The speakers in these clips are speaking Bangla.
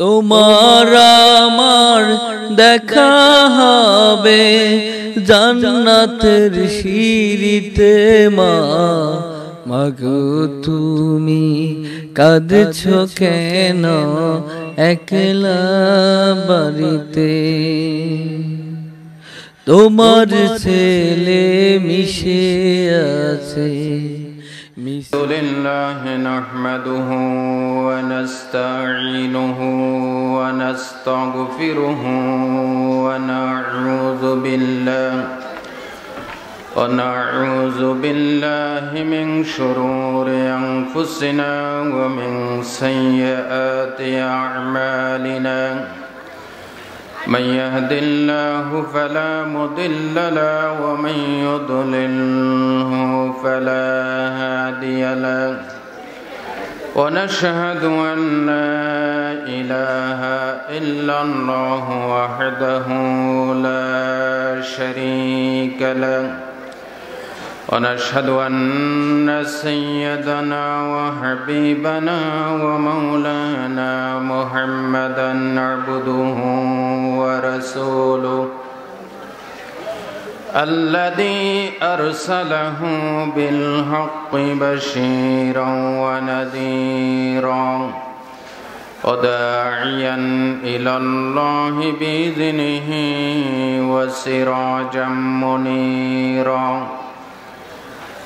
তোমার আমার দেখা হবে জান্নাতের সিঁড়িতে মা, মাগো তুমি কাঁদছো কেন একলা বাড়িতে? তোমার ছেলে মিশে আছে। لله نحمده ونستعينه ونستغفره ونعوذ بالله من شرور أنفسنا ومن سيئات أعمالنا. من يهد الله فلا مضل له ومن يضلله فلا هادي له. ونشهد أن لا إله إلا الله وحده لا شريك له. ونشهد أن سيدنا وحبيبنا ومولانا محمدا عبده ورسوله الذي أرسله بالحق بشيرا ونذيرا وداعيا إلى الله بإذنه وسراجا منيرا.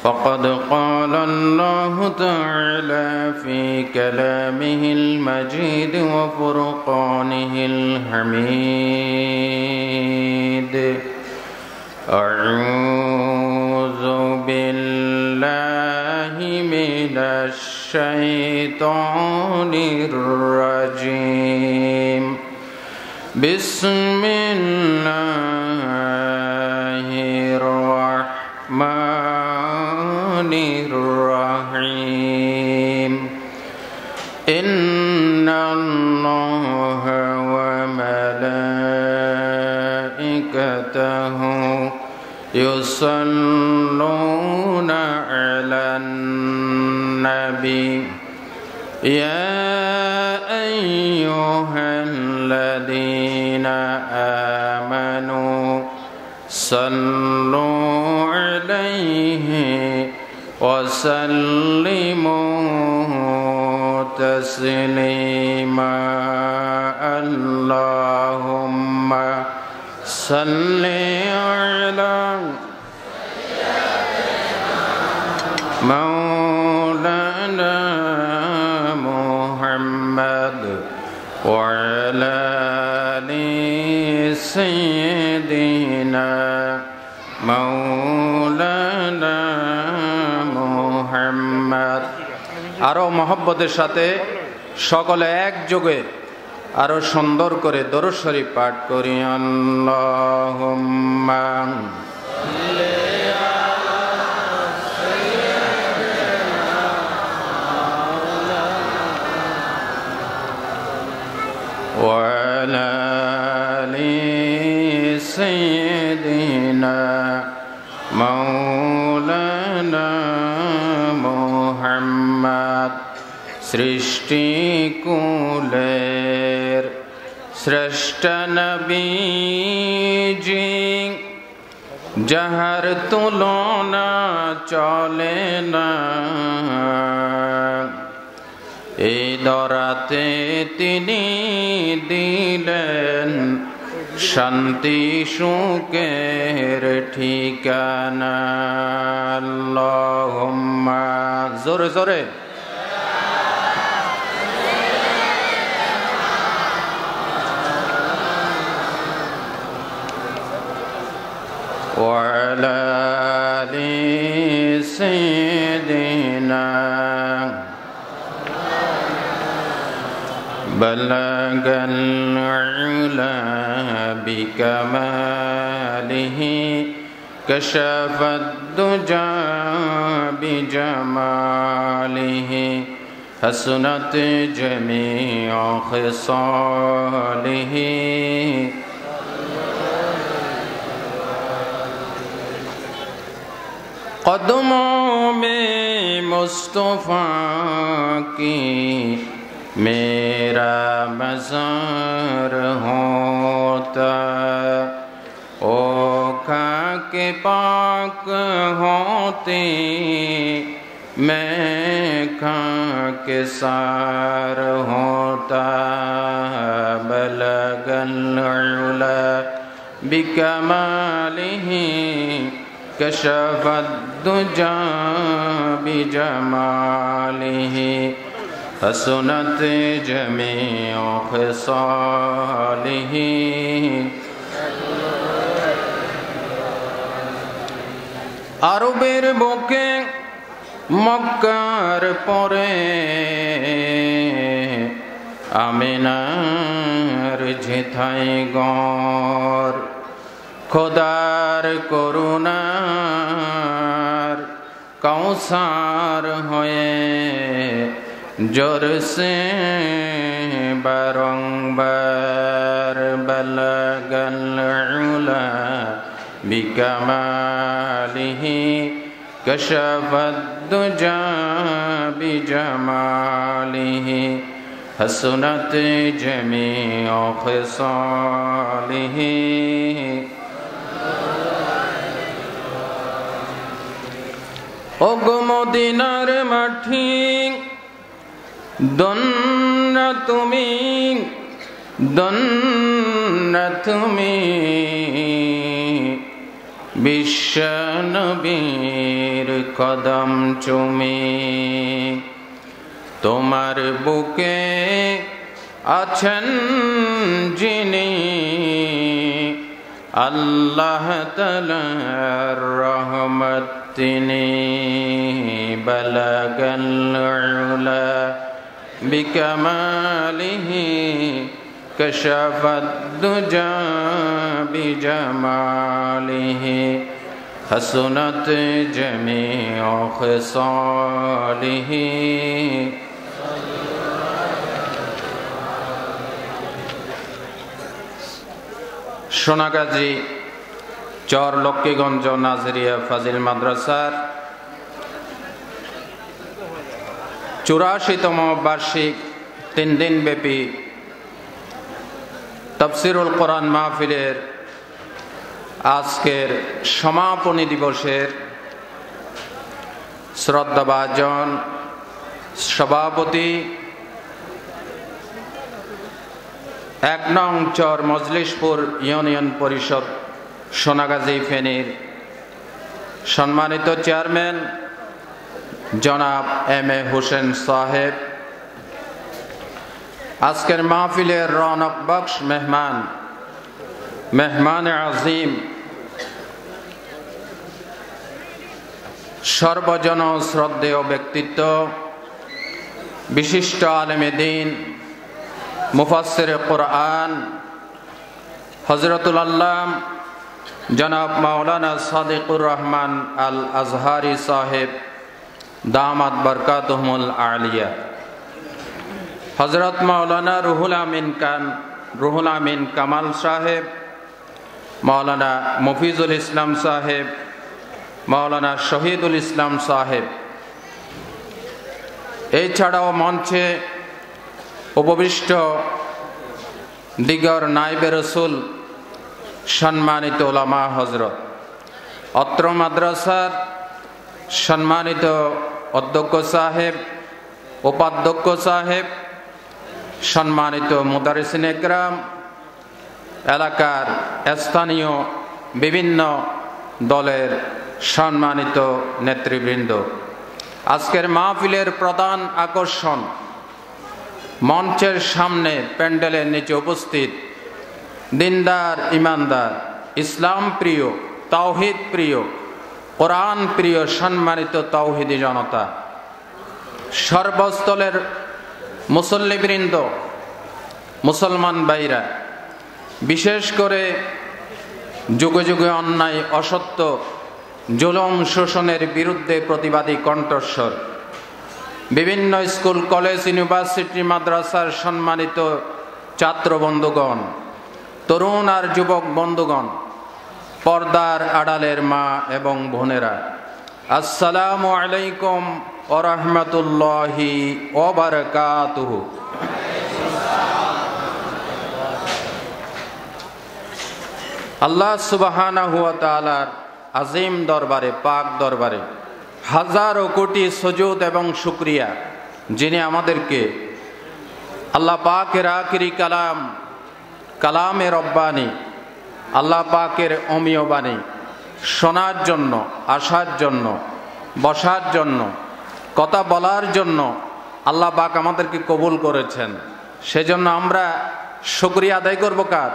فقد قال الله تعالى في كلامه المجيد وفرقانه الحميد: أعوذ بالله من الشيطان الرجيم. بسم الله الرحمن الرحيم. إن الله وملائكته يصلون على النبي يا أيها الذين آمنوا صلوا عليه وسلموا تسليما. اللهم صل على مولانا محمد وعلى آل سيدنا مولانا محمد. আরো মহব্বতের সাথে সকলে একযোগে আরো সুন্দর করে দরুদ শরীফ পাঠ করি। আল্লাহুম্মা ওয়া আলা আলি সাইয়্যিদিনা মাওলানা মুহাম্মদ। সৃষ্টিকুলের শ্রেষ্ঠ নবীজি, যাহার তুলনা চলে না, এই দরাতে তিনি দিলেন শান্তি সুখের ঠিকানা। আল্লাহুম্মা, জোরে জোরে وعلى آل سيدنا بلغ العلا بكماله كشف الدجى بجماله حسنت جميع خصاله قدموں میں مصطفیٰ کی मेरा मज़ार होता, ओ खाके पाक होती, मैं खाके सार होता। बलगल उला बिकमालिही कशफद्दुजा बिजमालिही हसनत जमीउ खिसालिही। আরবের বুকে মক্কার পরে আমিনার যেথায় গর, খোদার করুণার কৌসার হয়ে জোরসে বারংবার বলগল উলা বিকমালিহি কশফদ্দুজা বিজমালিহি হসনত জমিউ খিসালিহি। ও গো মদিনার মাটি, দন্ন তুমি, দন্ন তুমি, বিশ্ব নবীর কদম চুমি। তোমার বুকে আছেন যিনি, আল্লাহ তাআলার রহমত তিনি। বলগল উলা বিকমালিহি কশফদ্দুজা বিজমালিহি হসনত জমিউ খিসালিহি। সোনাগাজী চর লক্ষ্মীগঞ্জ নাজরিয়া ফাজিল মাদ্রাসার 84তম বার্ষিক 3 দিন ব্যাপী তাফসীরুল কোরআন মাহফিলের আজকের সমাপনী দিবসের শ্রদ্ধাভাজন সভাপতি 1 নং চর মজলিশপুর ইউনিয়ন পরিষদ সোনাগাজী ফেনীর সম্মানিত চেয়ারম্যান জনাব এম এ হোসেন সাহেব, আজকের মাহফিলের রৌনক বখশ মেহমান, মেহমান আজিম, সর্বজন শ্রদ্ধেয় ব্যক্তিত্ব, বিশিষ্ট আলেমে দ্বীন, মুফাসসিরে কোরআন হযরতুল আল্লাম জনাব মাওলানা সাদিকুর রহমান আল আজহারি সাহেব দামাত বরকাতুহুমুল আলিয়া, হযরত মাওলানা রুহুল আমিন কামাল সাহেব, মাওলানা মুফিজুল ইসলাম সাহেব, মাওলানা শহীদুল ইসলাম সাহেব, এছাড়াও মঞ্চে উপবিষ্ট দিগর নায়েবে রাসূল সম্মানিত উলামা হযরত, অত্র মাদ্রাসার সম্মানিত অধ্যক্ষ সাহেব, উপাধ্যক্ষ সাহেব, সম্মানিত মুদারিসিন ইকরাম, এলাকার স্থানীয় বিভিন্ন দলের সম্মানিত নেতৃবৃন্দ, আজকের মাহফিলের প্রধান আকর্ষণ মঞ্চের সামনে প্যান্ডেলের নিচে উপস্থিত দিনদার, ইমানদার, ইসলাম প্রিয়, তাওহীদ প্রিয়, কোরআন প্রিয় সম্মানিত তাওহীদি জনতা, সর্বস্তরের মুসল্লিবৃন্দ, মুসলমান ভাইরা, বিশেষ করে যুগে যুগে অন্যায়, অসত্য, জুলুম, শোষণের বিরুদ্ধে প্রতিবাদী কণ্ঠস্বর, বিভিন্ন স্কুল, কলেজ, ইউনিভার্সিটি, মাদ্রাসার সম্মানিত ছাত্র বন্ধুগণ, তরুণ আর যুবক বন্ধুগণ, পর্দার আড়ালের মা এবং বোনেরা, আসসালামু আলাইকুম ওয়া রাহমাতুল্লাহি ওয়া বারাকাতুহু। আল্লাহ সুবহানাহু ওয়া তাআলার আজিম দরবারে, পাক দরবারে হাজারো কোটি সুজুদ এবং শুকরিয়া, যিনি আমাদেরকে আল্লাহ পাকের আখিরি কালাম, কালামে রব্বানি, আল্লাহ পাকের অমীয় বাণী শোনার জন্য, আসার জন্য, বসার জন্য, কথা বলার জন্য আল্লাহ পাক আমাদেরকে কবুল করেছেন। সেজন্য আমরা শুকরিয়া আদায় করব কার?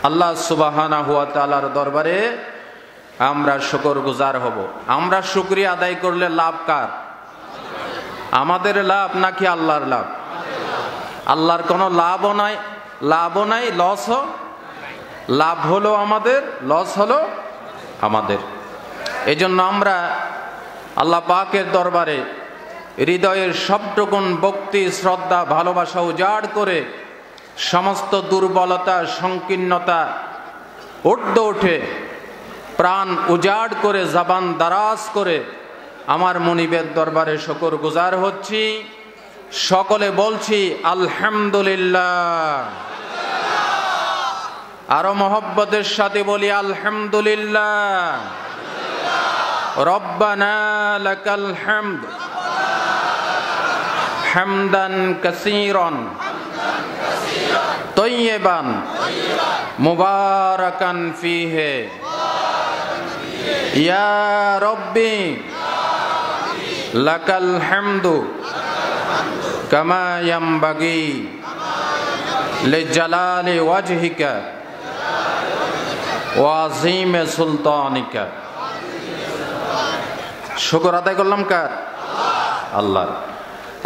আল্লাহ সুবহানাহু ওয়া তাআলার দরবারে আমরা শুকরগুজার হব। আমরা শুকরিয়া আদায় করলে লাভ কার? আমাদের লাভ নাকি আল্লাহর লাভ? আল্লাহর কোনো লাভও নাই, লসও। লাভ হলো আমাদের, লস হলো আমাদের। এই জন্য আমরা আল্লাহ পাকের দরবারে হৃদয়ের সবটুকুন ভক্তি, শ্রদ্ধা, ভালোবাসা উজাড় করে সমস্ত দুর্বলতা, সংকীর্ণতা ঊর্ধ্বে উঠে প্রাণ উজাড় করে, জবান দারাজ করে আমার মুনিবের দরবারে শুকর গুজার হচ্ছি। সকলে বলছি আলহামদুলিল্লাহ। আরো মহব্বতের সাথে বলি আলহামদুলিল্লাহ। রব্বানা লাকাল হামদ হামদান কাসীরান তয়্যিবান মুবারাকান ফীহি ইয়া রব্বি লাকাল হামদু কামা ইয়ামবাগি লিজালালি ওয়াজহিকা ওয়া আযীমি সুলতানিকা। শুকর আদায় করলাম কার? আল্লাহ।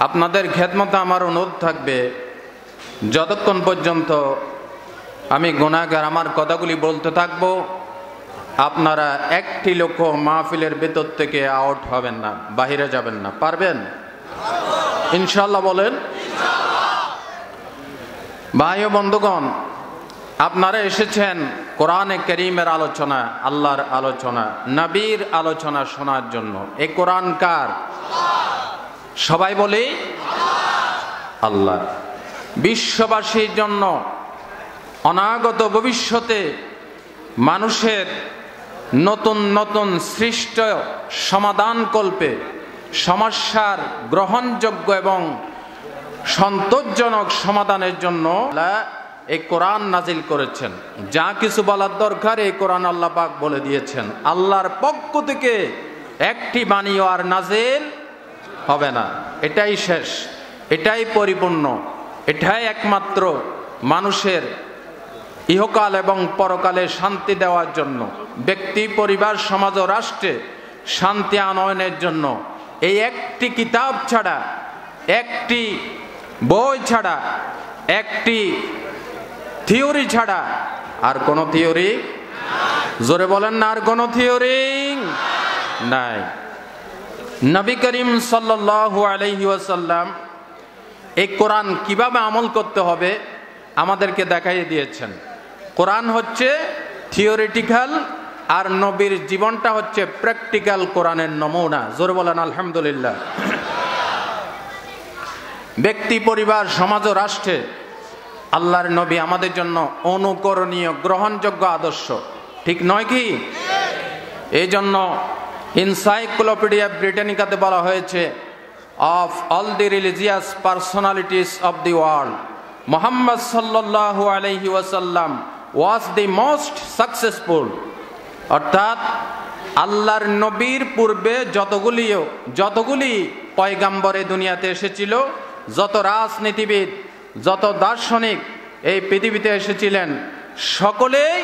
আপনাদের খেদমতে আমার অনুরোধ থাকবে, যতক্ষণ পর্যন্ত আমি গুনাহগার আমার কথাগুলি বলতে থাকবো, আপনারা একটি লোক মাহফিলের ভেতর থেকে আউট হবেন না, বাহিরে যাবেন না। পারবেন ইনশাআল্লাহ? বলেন ভাই ও বন্ধুগণ, আপনারা এসেছেন কোরআনে কারীমের আলোচনা, আল্লাহর আলোচনা, নবীর আলোচনা শোনার জন্য। এই কোরআন কার? সবাই বলি আল্লাহ। বিশ্ববাসীর জন্য অনাগত ভবিষ্যতে মানুষের নতুন নতুন সৃষ্ট সমাধান কল্পে সমস্যার গ্রহণযোগ্য এবং সন্তোষজনক সমাধানের জন্য এই কোরআন নাজিল করেছেন। যা কিছু বলার দরকার এই কোরআন আল্লাহ পাক বলে দিয়েছেন। আল্লাহর পক্ষ থেকে একটি বাণীও আর নাজিল হবে না। এটাই শেষ, এটাই পরিপূর্ণ, এটাই একমাত্র মানুষের ইহকাল এবং পরকালে শান্তি দেওয়ার জন্য, ব্যক্তি, পরিবার, সমাজ ও রাষ্ট্রে শান্তি আনয়নের জন্য। এই একটি কিতাব ছাড়া, একটি বই ছাড়া, একটি থিওরি ছাড়া আর কোন থিওরি, জোরে বলেন না, আর কোন থিওরি নাই। নবী করিম সাল্লাল্লাহু আলাইহি ওয়াসাল্লাম এই কোরআন কিভাবে আমল করতে হবে আমাদেরকে দেখাই দিয়েছেন। কোরআন হচ্ছে থিওরিটিক্যাল আর নবীর জীবনটা হচ্ছে প্র্যাকটিক্যাল কোরআনের নমুনা। জোরে বলেন আলহামদুলিল্লাহ। ব্যক্তি, পরিবার, সমাজ ও রাষ্ট্রে আল্লাহর নবী আমাদের জন্য অনুকরণীয়, গ্রহণযোগ্য আদর্শ, ঠিক নয় কি? এই জন্য এনসাইক্লোপিডিয়া ব্রিটানিকাতে বলা হয়েছে, of all the religious personalities of the world Muhammad সাল্লাল্লাহু আলাইহি ওয়াসাল্লাম ওয়াজ দি মোস্ট সাকসেসফুল। অর্থাৎ আল্লাহর নবীর পূর্বে যতগুলি পয়গাম্বর এই দুনিয়াতে এসেছিল, যত রাজনীতিবিদ, যত দার্শনিক এই পৃথিবীতে এসেছিলেন, সকলেই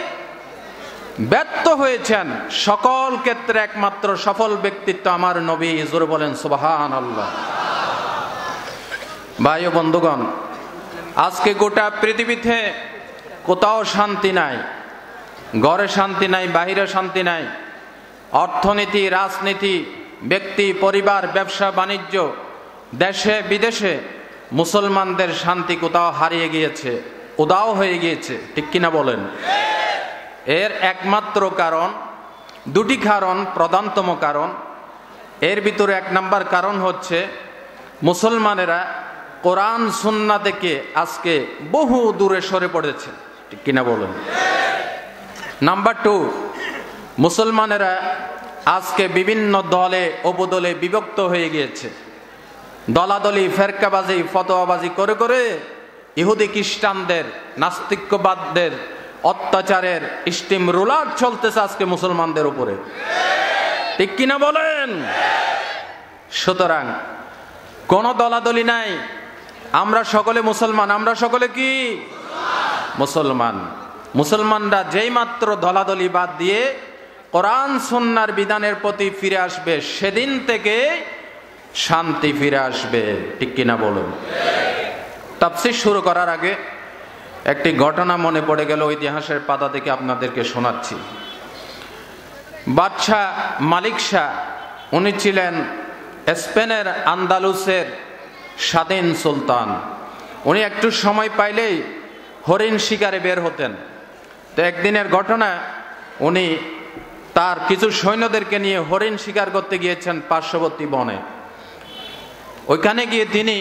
ব্যর্থ হয়েছেন। সকল ক্ষেত্রে একমাত্র সফল ব্যক্তিত্ব আমার নবী। জোরে বলেন সুবহানাল্লাহ। ভাই ও বন্ধুগণ, আজকে গোটা পৃথিবীতে কোথাও শান্তি নাই, ঘরে শান্তি নাই, বাহিরে শান্তি নাই। অর্থনীতি, রাজনীতি, ব্যক্তি, পরিবার, ব্যবসা বাণিজ্য, দেশে বিদেশে মুসলমানদের শান্তি কোথাও হারিয়ে গিয়েছে, উদাও হয়ে গিয়েছে, ঠিক কিনা বলেন? এর একমাত্র কারণ, দুটি কারণ, প্রধানতম কারণ, এর ভিতরে 1 নাম্বার কারণ হচ্ছে মুসলমানেরা কোরআন সুন্নাহ থেকে আজকে বহু দূরে সরে পড়েছে, ঠিক কিনা বলুন। নাম্বার 2, মুসলমানেরা আজকে বিভিন্ন দলে উপদলে বিভক্ত হয়ে গিয়েছে। দলাদলি, ফেরকাবাজি, ফতোয়াবাজি করে করে ইহুদি খ্রিস্টানদের, নাস্তিক্যবাদদের অত্যাচারের স্টিম রোলার চলতেছে আজকে মুসলমানদের উপরে, ঠিক কিনা বলেন। সুতরাং কোন দলাদলি নাই, আমরা সকলে মুসলমান। আমরা সকলে কি মুসলমান? মুসলমানরা যেই মাত্র দলাদলি বাদ দিয়ে কোরআন সুন্নাহর বিধানের প্রতি ফিরে আসবে, সেদিন থেকে শান্তি ফিরে আসবে, ঠিক কিনা বলুন। তাফসীর শুরু করার আগে একটি ঘটনা মনে পড়ে গেল, ইতিহাসের পাতা থেকে আপনাদেরকে শোনাচ্ছি। বাদশাহ মালিক শাহ, উনি ছিলেন স্পেনের আন্দালুসের স্বাধীন সুলতান। উনি একটু সময় পাইলেই হরিণ শিকারে বের হতেন। তো একদিনের ঘটনা, উনি তার কিছু সৈন্যদেরকে নিয়ে হরিণ শিকার করতে গিয়েছেন পার্শ্ববর্তী বনে। ওইখানে গিয়ে তিনি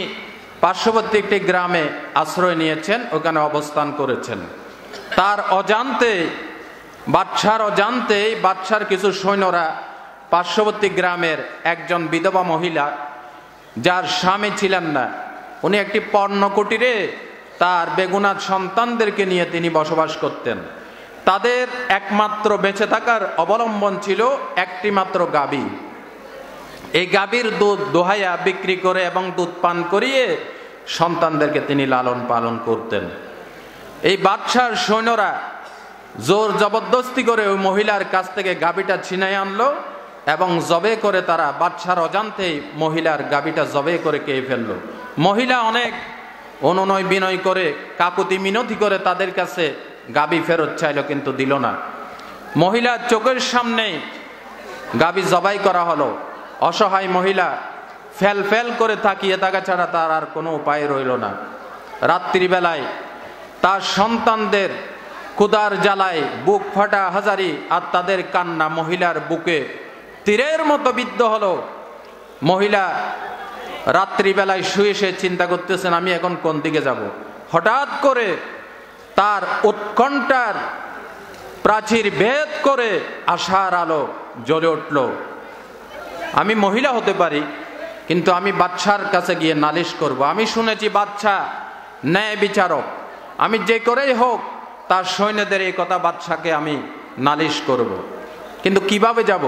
পার্শ্ববর্তী একটি গ্রামে আশ্রয় নিয়েছেন, ওখানে অবস্থান করেছেন। তার অজান্তে, বাদশার অজান্তেই বাদশার কিছু সৈন্যরা পার্শ্ববর্তী গ্রামের একজন বিধবা মহিলা, যার স্বামী ছিলেন না, উনি একটি পর্ণকুটিরে তার বেগুনাত সন্তানদেরকে নিয়ে তিনি বসবাস করতেন। তাদের একমাত্র বেঁচে থাকার অবলম্বন ছিল একটি মাত্র গাভী। এই গাভীর দুধ দোহাইয়া বিক্রি করে এবং দুধ পান করিয়ে সন্তানদেরকে তিনি লালন পালন করতেন। এই বাদশার সৈন্যরা জোর জবরদস্তি করে ওই মহিলার কাছ থেকে গাভীটা ছিনাই আনলো এবং জবে করে তারা বাদশার অজান্তেই মহিলার গাভীটা জবে করে খেয়ে ফেললো। মহিলা অনেক অনুনয় বিনয় করে, কাকুতি মিনতি করে তাদের কাছে গাভী ফেরত চাইল, কিন্তু দিল না। মহিলার চোখের সামনেই গাভী জবাই করা হলো। অসহায় মহিলা ফেল ফেল করে তাকিয়ে থাকা ছাড়া তার আর কোনো উপায় রইল না। রাত্রিবেলায় তার সন্তানদের ক্ষুধার জ্বালায় বুক ফাটা হাজারি আর তাদের কান্না মহিলার বুকে তীরের মতো বিদ্ধ হলো। মহিলা রাত্রিবেলায় শুয়ে সে চিন্তা করতেছেন, আমি এখন কোন দিকে যাব। হঠাৎ করে তার উৎকণ্ঠার প্রাচীর ভেদ করে আশার আলো জ্বলে উঠল। আমি মহিলা হতে পারি, কিন্তু আমি বাদশার কাছে গিয়ে নালিশ করব। আমি শুনেছি বাদশা ন্যায় বিচারক, আমি যে করেই হোক তার সৈন্যদের এই কথা বাদশাকে আমি নালিশ করব। কিন্তু কিভাবে যাব?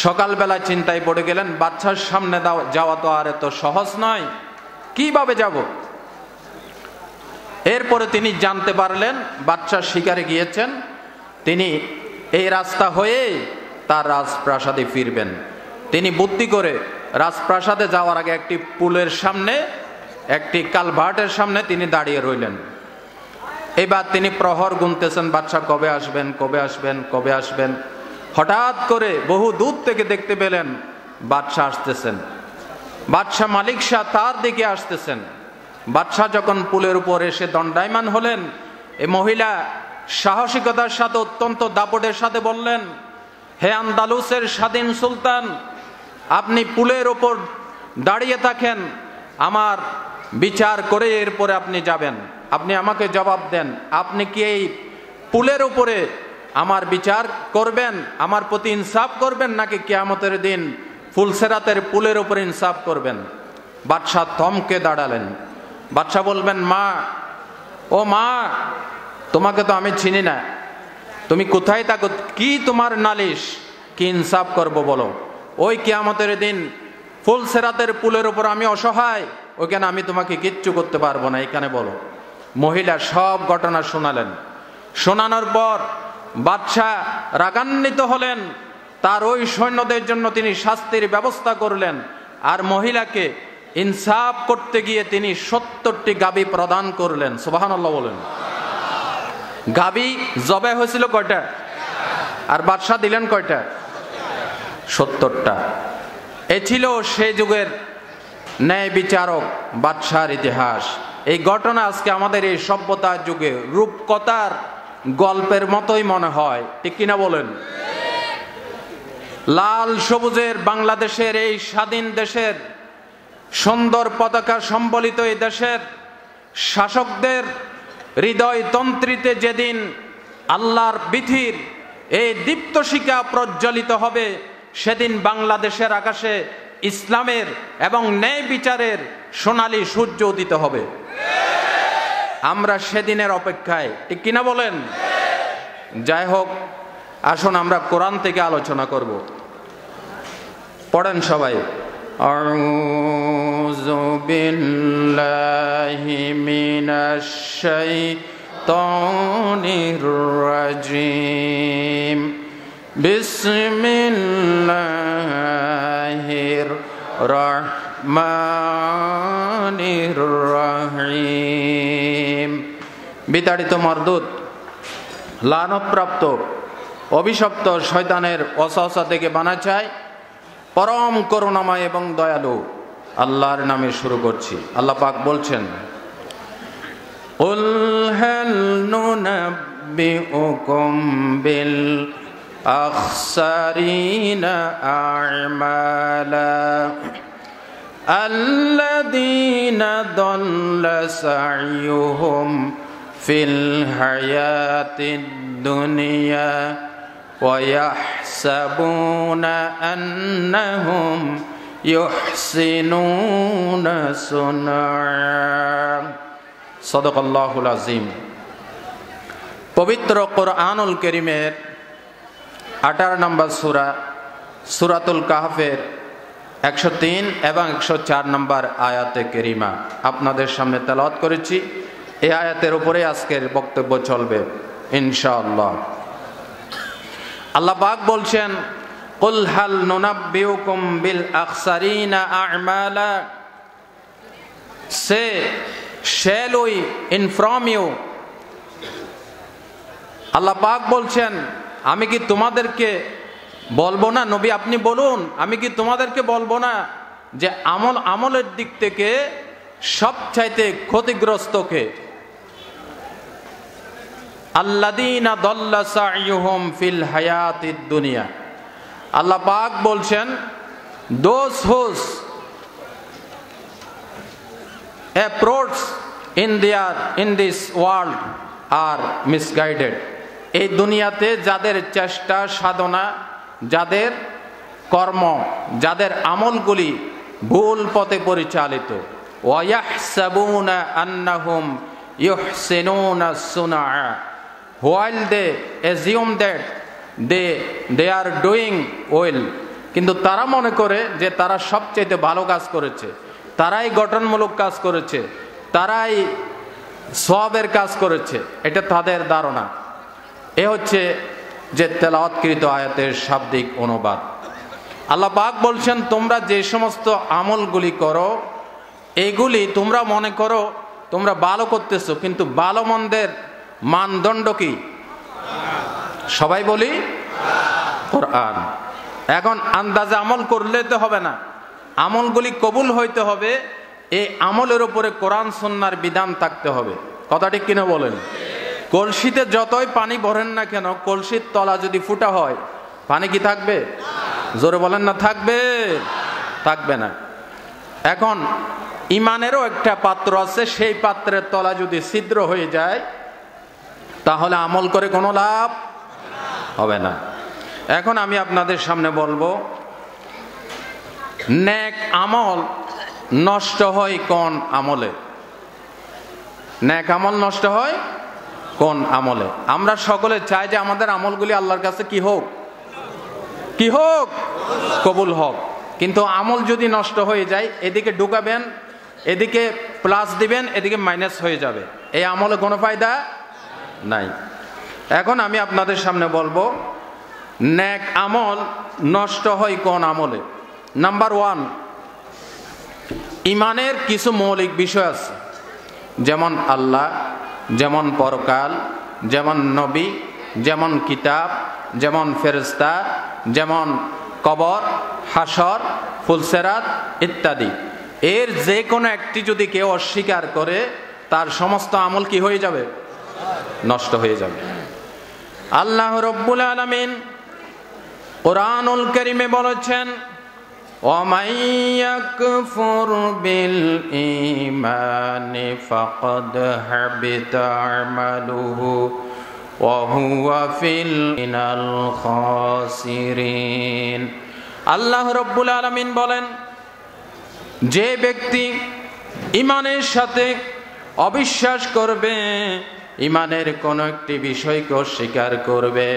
সকালবেলা চিন্তায় পড়ে গেলেন, বাদশার সামনে যাওয়া তো আর এত সহজ নয়, কিভাবে যাব? এরপরে তিনি জানতে পারলেন বাদশা শিকারে গিয়েছেন, তিনি এই রাস্তা হয়ে তার রাজপ্রাসাদে ফিরবেন। তিনি বুদ্ধি করে রাজপ্রাসাদে যাওয়ার আগে একটি পুলের সামনে, একটি কালভার্টের সামনে তিনি দাঁড়িয়ে রইলেন। এবার তিনি প্রহর গুনতেছেন, বাদশা কবে আসবেন, কবে আসবেন, কবে আসবেন। হঠাৎ করে বহু দূর থেকে দেখতে পেলেন বাদশা আসতেছেন। বাদশা মালিক শাহ তার দিকে আসতেছেন। বাদশা যখন পুলের উপর এসে দণ্ডায়মান হলেন, এই মহিলা সাহসিকতার সাথে, অত্যন্ত দাপটের সাথে বললেন, হে আন্দালুসের স্বাধীন সুলতান, আপনি পুলের ওপর দাঁড়িয়ে থাকেন, আমার বিচার করে এরপরে আপনি যাবেন। আপনি আমাকে জবাব দেন, আপনি কি এই পুলের উপরে আমার বিচার করবেন, আমার প্রতি ইনসাফ করবেন, নাকি কিয়ামতের দিন ফুলসেরাতের পুলের উপরে ইনসাফ করবেন? বাদশাহ থমকে দাঁড়ালেন। বাদশাহ বলবেন, মা, ও মা, তোমাকে তো আমি চিনি না, তুমি কোথায় থাকো, কি তোমার নালিশ, কি ইনসাফ করবো বলো? ওই কিয়ামতের দিন ফুলসেরাতের পুলের উপর আমি অসহায়, ওইখানে আমি তোমাকে কিচ্ছু করতে পারবো না, এখানে বলো। মহিলা সব ঘটনা শোনালেন। শোনানোর পর বাদশাহ রাগান্বিত হলেন। তার ওই সৈন্যদের জন্য তিনি শাস্তির ব্যবস্থা করলেন, আর মহিলাকে ইনসাফ করতে গিয়ে তিনি 70টি গাভী প্রদান করলেন। সুবহানাল্লাহ বলেন। গাভী জবে হয়েছিল কয়টা? আর বাদশাহ দিলেন কয়টা? 70টা। এ ছিল সে যুগের ন্যায় বিচারক বাদশার ইতিহাস। এই ঘটনা আজকে আমাদের এই সভ্যতার যুগে রূপকথার গল্পের মতোই মনে হয়, ঠিক কিনা বলেন? লাল সবুজের বাংলাদেশের এই স্বাধীন দেশের সুন্দর পতাকা সম্বলিত এই দেশের শাসকদের হৃদয় তন্ত্রীতে যেদিন আল্লাহর বিধির এই দীপ্ত শিখা প্রজ্বলিত হবে, সেদিন বাংলাদেশের আকাশে ইসলামের এবং ন্যায় বিচারের সোনালী সূর্য উদিত হবে। আমরা সেদিনের অপেক্ষায়, ঠিক কিনা বলেন? যাই হোক, আসুন আমরা কোরআন থেকে আলোচনা করব। পড়েন সবাই। আউযু বিল্লাহি মিনাশ শাইতানির রাজিম। বিসমিল্লাহির রহমানির রহিম। বিতাড়িত মরদুদ, লানতপ্রাপ্ত অভিশপ্ত শয়তানের ওয়াসওয়াসা থেকে বাঁচা চাই পরম করুণাময় এবং দয়ালু আল্লাহর নামে শুরু করছি। আল্লাহ পাক বলছেন, কুল হাল নুনাব্বিউকুম বিল আখসারিনা আ'মালা আল্লাযীনা দাল্লা সা'য়ুহুম ফিল হায়াতিদ দুনিয়া ওয়া ইয়াহসাবুনা আন্নাহুম ইউহসিনুনা সুনআ। সাদাকাল্লাহুল আযীম। পবিত্র কোরআনুল কারীমের 18 নম্বর সূরা সূরাতুল কাহফের 103 এবং 104 নম্বর আয়াতে কারিমা আপনাদের সামনে তেলাওয়াত করেছি। এই আয়াতের উপরে আজকের বক্তব্য চলবে ইনশাআল্লাহ। আল্লাহ পাক বলছেন, কুল হাল নুনাব্বিউকুম বিল আখসারিনা আ'মালা। Shall we inform you? আল্লাহ পাক বলছেন, আমি কি তোমাদেরকে বলবো না, নবী আপনি বলুন, আমি কি তোমাদেরকে বলবো না যে আমলের দিক থেকে সবচাইতে ক্ষতিগ্রস্তকে? আল্লাযীনা দাল্লা সা'য়ুহুম ফিল হায়াতিদ দুনিয়া। আল্লাহ পাক বলছেন, those whose approach in this world are misguided. এই দুনিয়াতে যাদের চেষ্টা সাধনা, যাদের কর্ম, যাদের আমলগুলি ভুল পথে পরিচালিত, ওয়া ইয়াহসাবুনা আন্নাহুম ইউহসিনুনা সুনআ, while they assume that they are doing well, কিন্তু তারা মনে করে যে তারা সবচেয়ে ভালো কাজ করেছে, তারাই গঠনমূলক কাজ করেছে, তারাই সওয়াবের কাজ করেছে, এটা তাদের ধারণা। এ হচ্ছে যে তেলাওয়াতকৃত আয়াতের শাব্দিক অনুবাদ। আল্লাহ পাক বলছেন, তোমরা যে সমস্ত আমলগুলি করো, এগুলি তোমরা মনে করো তোমরা ভালো করতেছো, কিন্তু ভালো মন্দের মানদণ্ড কি? সবাই বলি কোরআন। এখন আন্দাজে আমল করলে তো হবে না, আমলগুলি কবুল হইতে হবে, এই আমলের উপরে কোরআন সুন্নাহর বিধান থাকতে হবে। কথা ঠিক কিনা বলেন? কলসিতে যতই পানি ভরেন না কেন, কলসির তলা যদি ফুটা হয়, পানি কি থাকবে? জোরে বলেন না, থাকবে? থাকবে না। এখন ইমানেরও একটা পাত্র আছে, সেই পাত্রের তলা যদি ছিদ্র হয়ে যায়, তাহলে আমল করে কোনো লাভ হবে না। এখন আমি আপনাদের সামনে বলবো, নেক আমল নষ্ট হয় কোন আমলে? নেক আমল নষ্ট হয় কোন আমলে? আমরা সকলে চাই যে আমাদের আমলগুলি আল্লাহর কাছে কি হোক? কি হোক? কবুল হোক। কিন্তু আমল যদি নষ্ট হয়ে যায়, এদিকে ঢুকাবেন, এদিকে প্লাস দিবেন, এদিকে মাইনাস হয়ে যাবে, এই আমলে কোনো ফায়দা নাই। এখন আমি আপনাদের সামনে বলবো, নেক আমল নষ্ট হয় কোন আমলে? নাম্বার 1, ইমানের কিছু মৌলিক বিষয় আছে, যেমন আল্লাহ, যেমন পরকাল, যেমন নবী, যেমন কিতাব, যেমন ফেরেশতা, যেমন কবর, হাসর, ফুলসেরাত ইত্যাদি। এর যে কোনো একটি যদি কেউ অস্বীকার করে, তার সমস্ত আমল কি হয়ে যাবে? নষ্ট হয়ে যাবে। আল্লাহ রাব্বুল আলামিন কোরআনুল কারীমে বলেছেন وَمَن يَكْفُرْ بِالْإِيمَانِ فَقَدْ حَبِطَ عَمَلُهُ وَهُوَ مِنَ الْخَاسِرِينَ। আল্লাহ রাব্বুল আলামিন বলেন, যে ব্যক্তি ঈমানের সাথে অবিশ্বাস করবে, ঈমানের কোন একটি বিষয়কে অস্বীকার করবে,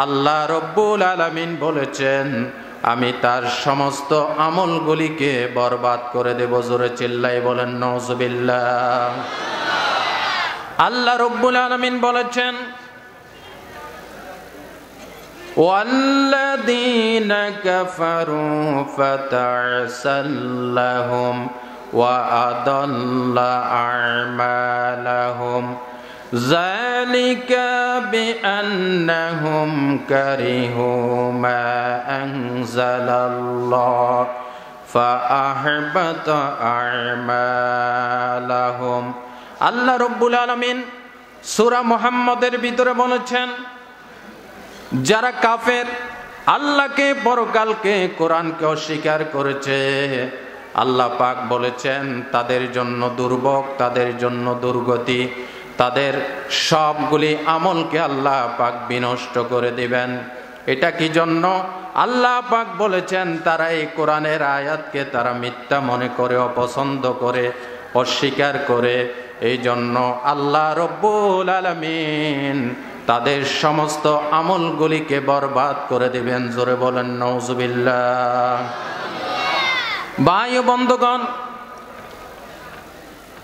আল্লাহ রাব্বুল আলামিন বলেছেন আমি তার সমস্ত আমলগুলিকে বরবাদ করে দেব। জোরে চিল্লাই বলেন নাউজুবিল্লাহ। আল্লাহ রাব্বুল আলামিন বলেছেন وَالَّذِينَ كَفَرُوا فَتَعْسًا لَّهُمْ وَأَضَلَّ أَعْمَالَهُمْ ذَلِكَ بِأَنَّهُمْ كَرِهُوا مَا أَنزَلَ اللَّهُ فَأَحْبَطَ أَعْمَالَهُمْ। আল্লাহ রাব্বুল আলামিন সূরা মুহাম্মদের ভিতরে বলেছেন, যারা কাফের, আল্লাহকে, পরকালকে, কোরআনকে অস্বীকার করেছে, আল্লাহ পাক বলেছেন তাদের জন্য দুর্ভোগ, তাদের জন্য দুর্গতি, তাদের সবগুলি আমলকে আল্লাহ পাক বিনষ্ট করে দিবেন। এটা কি জন্য? আল্লাহ পাক বলেছেন তারা এই কোরআনের আয়াতকে তারা মিথ্যা মনে করে, অপছন্দ করে, অস্বীকার করে। এই জন্য আল্লাহ রাব্বুল আলামিন তাদের সমস্ত আমলগুলিকে বরবাদ করে দিবেন। জোরে বলেন নাউজুবিল্লাহ। ভাই ও বন্ধুগণ,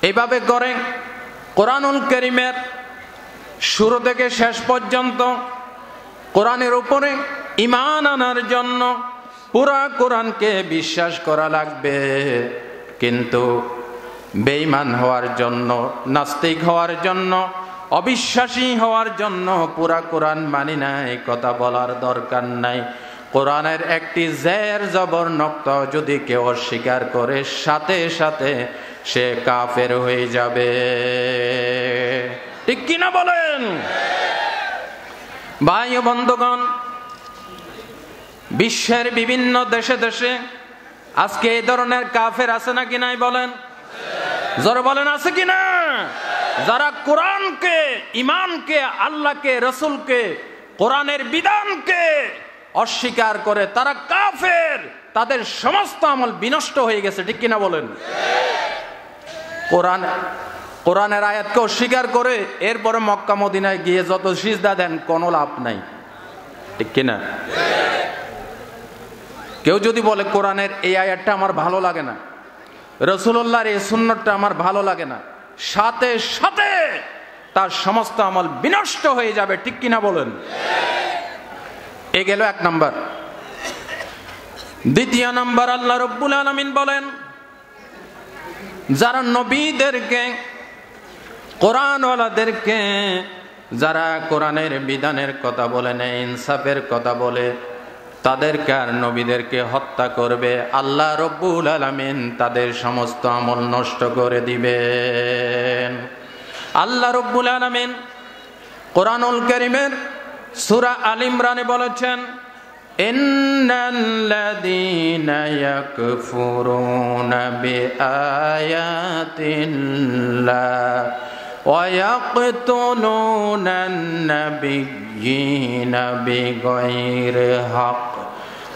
এইভাবে করে কোরআনুল কারীমের শুরু থেকে শেষ পর্যন্ত কোরআনের উপরে ঈমান আনার জন্য পুরা কোরআনকে বিশ্বাস করা লাগবে। কিন্তু বেঈমান হওয়ার জন্য, নাস্তিক হওয়ার জন্য, অবিশ্বাসী হওয়ার জন্য পুরা কোরআন মানি না এই কথা বলার দরকার নাই। কোরআনের একটি জের জবর নক্তা যদি কেউ অস্বীকার করে, সাথে সাথে সে কাফের হয়ে যাবে। ঠিক কিনা বলেন? ভাই ও বন্ধুগণ, বিশ্বের বিভিন্ন দেশে দেশে আজকে এই ধরনের কাফের আছে নাকি নাই বলেন? জোরে বলেন, আছে কিনা? যারা কোরআনকে, ঈমানকে, আল্লাহকে, রাসূলকে, কোরআনের বিধানকে অস্বীকার করে তারা কাফের, তাদের সমস্ত আমল বিনষ্ট হয়ে গেছে। ঠিক কিনা বলেন? কোরআনের আয়াতকে অস্বীকার করে এরপরে মক্কা মদিনায় গিয়ে যত সিজদা দেন কোনো লাভ নাই। ঠিক কিনা? কেউ যদি বলে কোরআনের এই আয়াতটা আমার ভালো লাগে না, রাসূলুল্লাহর এই সুন্নাতটা আমার ভালো লাগে না, সাথে সাথে তার সমস্ত আমল বিনষ্ট হয়ে যাবে। ঠিক কিনা বলেন? এ গেল এক নাম্বার। দ্বিতীয় নাম্বার, আল্লাহ রাব্বুল আলামিন বলেন যারা নবীদেরকে, কোরআনওয়ালাদেরকে, যারা কোরআনের বিধানের কথা বলে না, ইনসাফের কথা বলে, তাদেরকে আর নবীদেরকে হত্যা করবে, আল্লাহ রাব্বুল আলামিন তাদের সমস্ত আমল নষ্ট করে দিবেন। আল্লাহ রাব্বুল আলামিন কোরআনুল কারীমের সূরা আল ইমরানে বলেছেন, ইন্নাল্লাযীনা ইয়াকফুরুনা বিআয়াতিল্লাহ ওয়া ইয়াকতুলুনান নাবিয়্যিনা বিগাইরি হক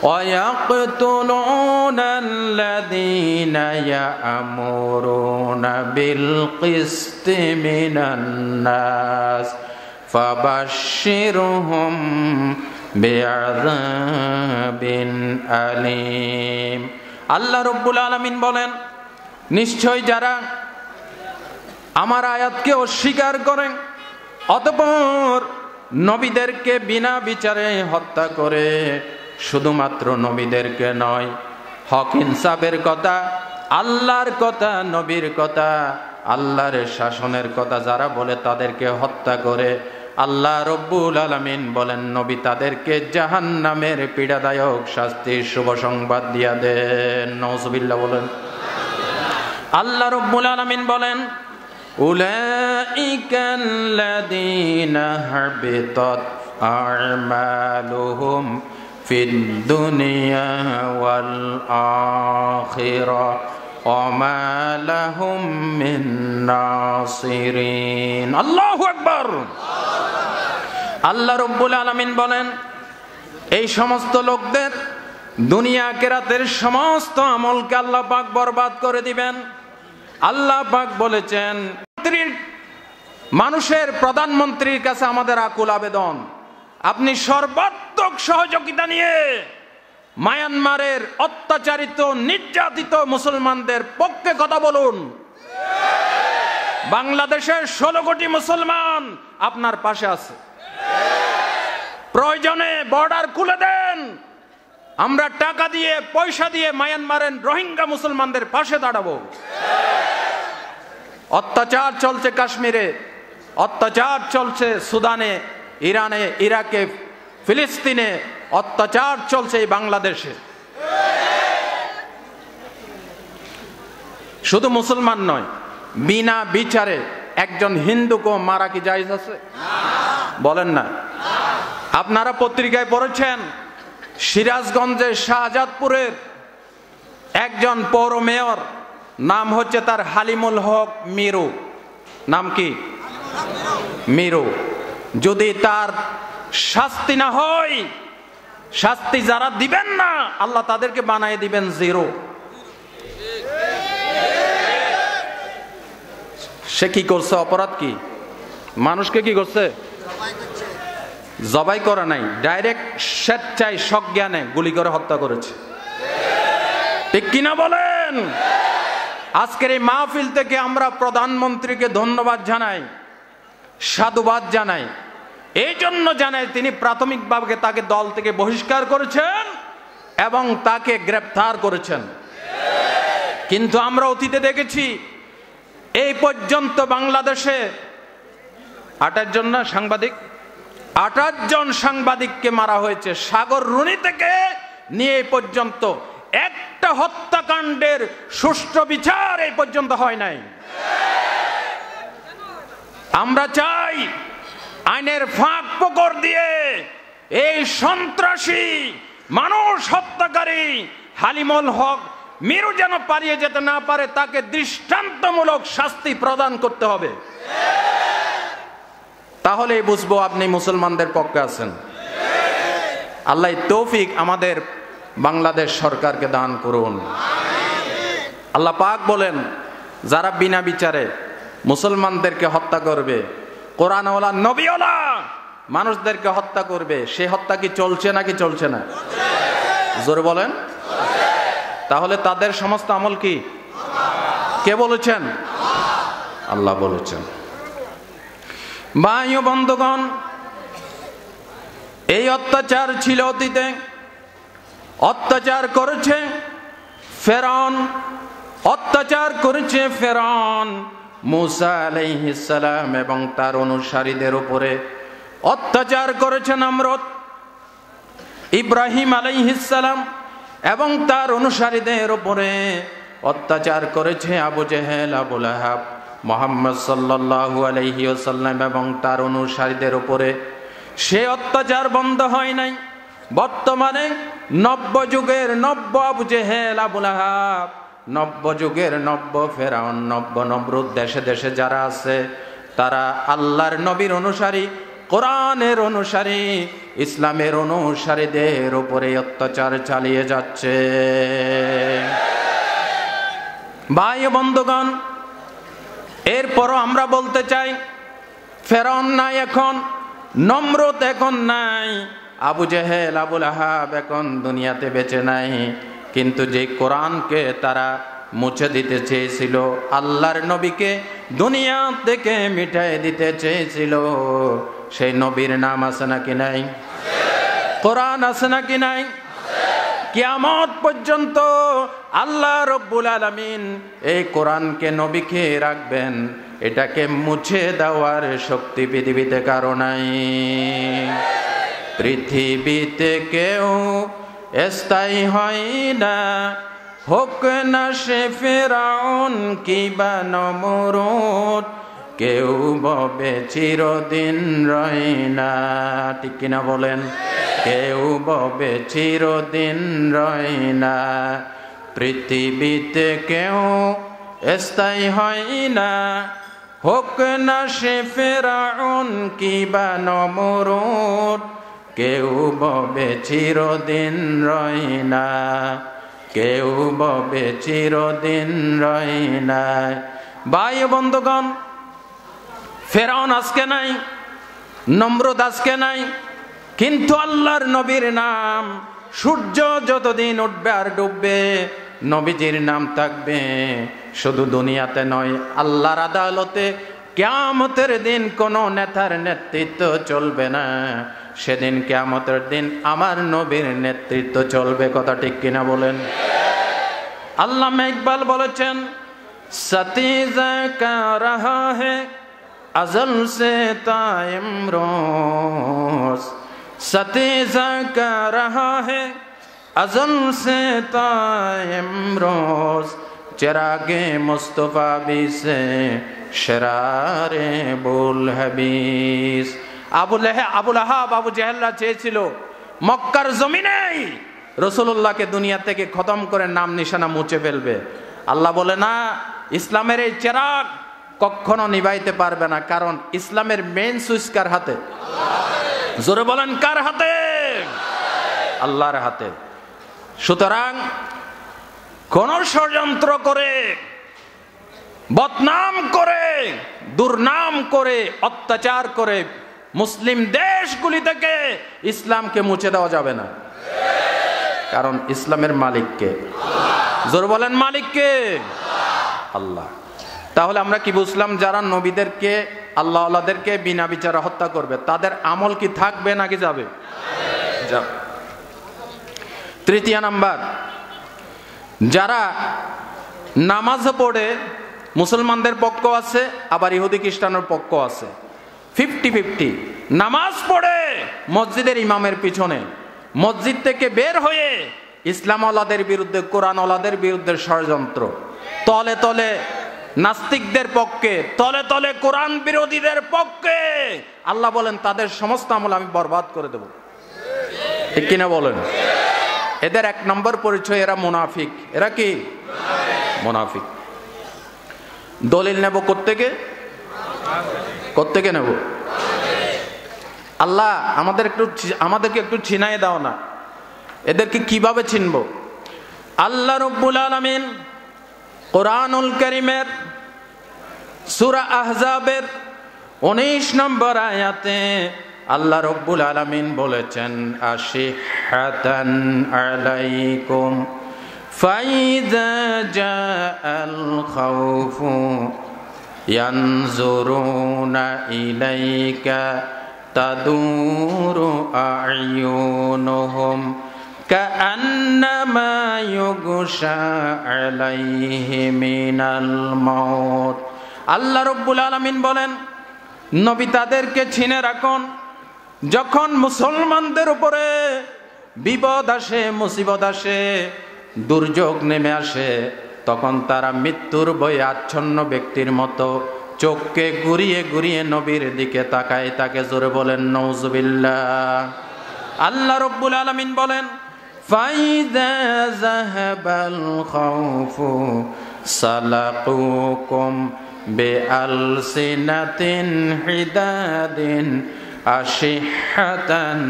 ওয়া ইয়াকতুলুনাল্লাযীনা ইয়া'মুরুনা বিল কিসতি মিনান নাস ফাবাশশিরহুম বিআযাবিন আলীম। আল্লাহ রাব্বুল আলামিন বলেন, নিশ্চয় যারা আমার আয়াতকে অস্বীকার করে অতঃপর নবীদেরকে বিনা বিচারে হত্যা করে, শুধুমাত্র নবীদেরকে নয়, হক ইনসাফের কথা, আল্লাহর কথা, নবীর কথা, আল্লাহর শাসনের কথা যারা বলে তাদেরকে হত্যা করে, আল্লাহ রাব্বুল আলামিন বলেন নবী তাদেরকে জাহান্নামের পীড়াদায়ক শাস্তির শুভ সংবাদ দিয়া দেন। নাউজুবিল্লাহ বলেন। আল্লাহ রাব্বুল আলামিন বলেন, উলাইকাল্লাযীনা হাবিতাত আ'মালুহুম ফিদ দুনিয়া ওয়াল আখিরা ওয়া মা লাহুম মিন নাসিরিন। আল্লাহু আকবার। আল্লাহ রাব্বুল আলামিন বলেন, এই সমস্ত লোকদের দুনিয়া আখিরাতের সমস্ত আমলকে আল্লাহ পাক বরবাদ করে দিবেন। আল্লাহ পাক বলেছেন, মানুষের প্রধানমন্ত্রীর কাছে আমাদের আকুল আবেদন, আপনি সর্বাত্মক সহযোগিতা নিয়ে মায়ানমারের অত্যাচারিত নির্যাতিত মুসলমানদের পক্ষে কথা বলুন। বাংলাদেশের 16 কোটি মুসলমান আপনার পাশে আছে। প্রয়োজনে বর্ডার খুলে দেন, আমরা টাকা দিয়ে পয়সা দিয়ে মায়ানমারের রোহিঙ্গা মুসলমানদের পাশে দাঁড়াবো। অত্যাচার চলছে কাশ্মীরে, অত্যাচার চলছে সুদানে, ইরানে, ইরাকে, ফিলিস্তিনে, অত্যাচার চলছে এই বাংলাদেশে। শুধু মুসলমান নয়, বিনা বিচারে একজন হিন্দুকে মারা কি জায়েজ আছে? বলেন না। আপনারা পত্রিকায় পড়েছেন, সিরাজগঞ্জের শাহজাদপুরের একজন পৌর মেয়র, নাম হচ্ছে তার হালিমুল হক মিরু। নাম কি? মিরু। যদি তার শাস্তি না হয়, শাস্তি যারা দিবেন না, আল্লাহ তাদেরকে বানিয়ে দিবেন জিরো। সে কি করছে? অপরাধ কি? মানুষকে কি করছে? জবাই করা নাই, ডাইরেক্ট স্বেচ্ছায় সজ্ঞানে গুলি করে হত্যা করেছে। ঠিক কিনা বলেন? আজকের এই মাহফিল থেকে আমরা প্রধানমন্ত্রীকে ধন্যবাদ জানাই, সাধুবাদ জানাই। এই জন্য জানাই, তিনি প্রাথমিকভাবে তাকে দল থেকে বহিষ্কার করেছেন এবং তাকে গ্রেফতার করেছেন। কিন্তু আমরা অতীতে দেখেছি, এই পর্যন্ত বাংলাদেশে 28 জন না সাংবাদিক, 28 জন সাংবাদিককে মারা হয়েছে। সাগর রুনি থেকে নিয়ে এই পর্যন্ত একটা হত্যাকাণ্ডের সুষ্ঠু বিচার এই পর্যন্ত হয় নাই। আমরা চাই আইনের ফাঁক ফোকর দিয়ে এই সন্ত্রাসী মানুষ হত্যাকারী হালিমুল হক মিরু যেন পালিয়ে যেতে না পারে, তাকে দৃষ্টান্তমূলক শাস্তি প্রদান করতে হবে। তাহলেই বুঝবো আপনি মুসলমানদের পক্ষে আছেন। আল্লাহ তৌফিক আমাদের বাংলাদেশ সরকারকে দান করুন। আল্লাহ পাক বলেন, যারা বিনা বিচারে মুসলমানদেরকে হত্যা করবে, কোরআনওয়ালা নবীওয়ালা মানুষদেরকে হত্যা করবে, সে হত্যা কি চলছে নাকি চলছে না? জোরে বলেন। তাহলে তাদের সমস্ত আমল কি? কে বলেছেন? আল্লাহ বলেছেন। ভাই ও বন্ধুগণ, এই অত্যাচার ছিল অতীতে, অত্যাচার করেছে ফেরাউন, অত্যাচার করেছে ফেরাউন মুসা আলাইহিস সালাম এবং তার অনুসারীদের উপরে, অত্যাচার করেছে নমরুদ, ইব্রাহিম আলাইহিস সালাম এবং তার অনুসারীদের উপরে, অত্যাচার করেছে আবু জেহেল, আবু লাহাব, মুহাম্মদ সাল্লাল্লাহু আলাইহি ওয়াসাল্লাম এবং তার অনুসারীদের উপরে। সে অত্যাচার বন্ধ হয় নাই। বর্তমানে নব্য যুগের নব্য আবু জেহেল, আবু লাহাব, নব্য যুগের নব্য ফেরাউন, নব্য নমরুদ দেশে দেশে যারা আছে, তারা আল্লাহর নবীর অনুসারী, কোরআনের অনুসারী, ইসলামের অনুসারীদের উপরে অত্যাচার চালিয়ে যাচ্ছে। ভাই বন্ধুগণ, এরপরও আমরা বলতে চাই, ফেরাউন নাই এখন, নমরুদ এখন নাই, আবু জেহেল, আবু লাহাব এখন দুনিয়াতে বেঁচে নাই। কিন্তু যে কোরআনকে তারা মুছে দিতে চেয়েছিল, আল্লাহর নবীকে দুনিয়া থেকে মিটাই দিতে চেয়েছিল, সেই নবীর নাম আছে নাকি নাই? কোরআন আছে নাকি নাই? কিয়ামত পর্যন্ত আল্লাহ রব্বুল আলামিন এই কোরআনকে, নবীকে রাখবেন। এটাকে মুছে দেওয়ার শক্তি পৃথিবীতে কারো নাই। পৃথিবীতে কেউ স্থায়ী হয় না, হোক না সে ফেরাউন কিবা নমরুদ, কেউ ববে চিরদিন রয় না। ঠিক কিনা বলেন? কেউ ববে চিরদিন রয় না। পৃথিবীতে কেউ স্থায়ী হয় না, হোক না সে ফেরাউন কিবা নমরুদ। কেউ ববে চিরদিন রয় না, কেউ ববে চিরদিন রয় না। ভাই বন্ধুগণ, ফেরাউন আজকে নাই, নমরুদ আজকে নাই, কিন্তু আল্লাহর নবীর নাম সূর্য যতদিন উঠবে আর ডুববে নবীজির নাম থাকবে। শুধু দুনিয়াতে নয়, আল্লাহর আদালতে কিয়ামতের দিন কোন নেতার নেতৃত্ব চলবে না। সেদিন কিয়ামতের দিন আমার নবীর নেতৃত্ব চলবে। কথা ঠিক কিনা বলেন? আল্লামা ইকবাল বলেছেন, সতীজা কা রাহা হে अज़ल से ताइमरोज़, सतीज़ा का रहा है अज़ल से ताइमरोज़, चिरागे मुस्तफ़ा भी से शरारे बुल हबीस। আবুল আহাব আবু জেহেলরা চেয়েছিল মক্কার জমিনেই রাসূলুল্লাহকে দুনিয়া থেকে খতম করে নাম নিশানা মুছে ফেলবে। আল্লাহ বলে না, ইসলামের এই চিরাগ কখনো নিভাইতে পারবে না, কারণ ইসলামের মেইন সুইচ কার হাতে? জোরে বলেন, কার হাতে? আল্লাহর হাতে। সুতরাং কোন ষড়যন্ত্র করে, বদনাম করে, দুর্নাম করে, অত্যাচার করে মুসলিম দেশগুলি থেকে ইসলামকে মুছে দেওয়া যাবে না, কারণ ইসলামের মালিককে। জোরে বলেন, মালিককে? আল্লাহ। তাহলে আমরা কি বুঝলাম? যারা নবীদেরকে, আল্লাহ আল্লাহদেরকে বিনা বিচারে হত্যা করবে তাদের আমল কি থাকবে নাকি যাবে? যাবে। তৃতীয় নাম্বার, যারা নামাজ পড়ে মুসলমানদের পক্ষ আছে, আবার ইহুদি খ্রিস্টানের পক্ষ আছে, 50-50। নামাজ পড়ে মসজিদের ইমামের পিছনে, মসজিদ থেকে বের হয়ে ইসলাম ওয়ালাদের বিরুদ্ধে, কোরআন ওয়ালাদের বিরুদ্ধে ষড়যন্ত্র, তলে তলে নাস্তিকদের পক্ষে, তলে তলে কোরআন বিরোধীদের পক্ষে। আল্লাহ বলেন তাদের সমস্ত আমল আমি বরবাদ করে দেব। ঠিক কিনা বলেন? এদের এক নম্বর পরিচয়, এরা মুনাফিক। এরা কি? মুনাফিক। দলিল নেব কোত্থেকে? কোত্থেকে নেব? আল্লাহ আমাদেরকে একটু চিনাই দাও না, এদেরকে কিভাবে চিনব? আল্লাহ রাব্বুল আলামিন কুরআনুল কারীমের সূরা আহজাবের 19 নম্বর আয়াতে আল্লাহ রাব্বুল আলামিন বলেছেন, আশিহাতান আলাইকুম ফাইযা জাআল খাউফু ইয়ানজুরুনা ইলাইকা তাদুরু আ'য়ুনুহুম কাআন্নামা ইউগশা আলাইহি মিনাল মাউত। আল্লাহ রাব্বুল আলামিন বলেন, নবী তাদেরকে চিনে রাখুন, যখন মুসলমানদের উপরে বিপদ আসে, মুসিবত আসে, দুর্যোগ নেমে আসে, তখন তারা মৃত্যুর ভয়ে আচ্ছন্ন ব্যক্তির মতো চোখকে ঘুরিয়ে ঘুরিয়ে নবীর দিকে তাকায়। তাকে জোরে বলেন নাউজুবিল্লাহ। আল্লাহ রাব্বুল আলামিন বলেন, ফাইযা যাহাবাল খাউফু সালাকুকুম বিআলসিনাতিন হিদাদিন আশিহাতান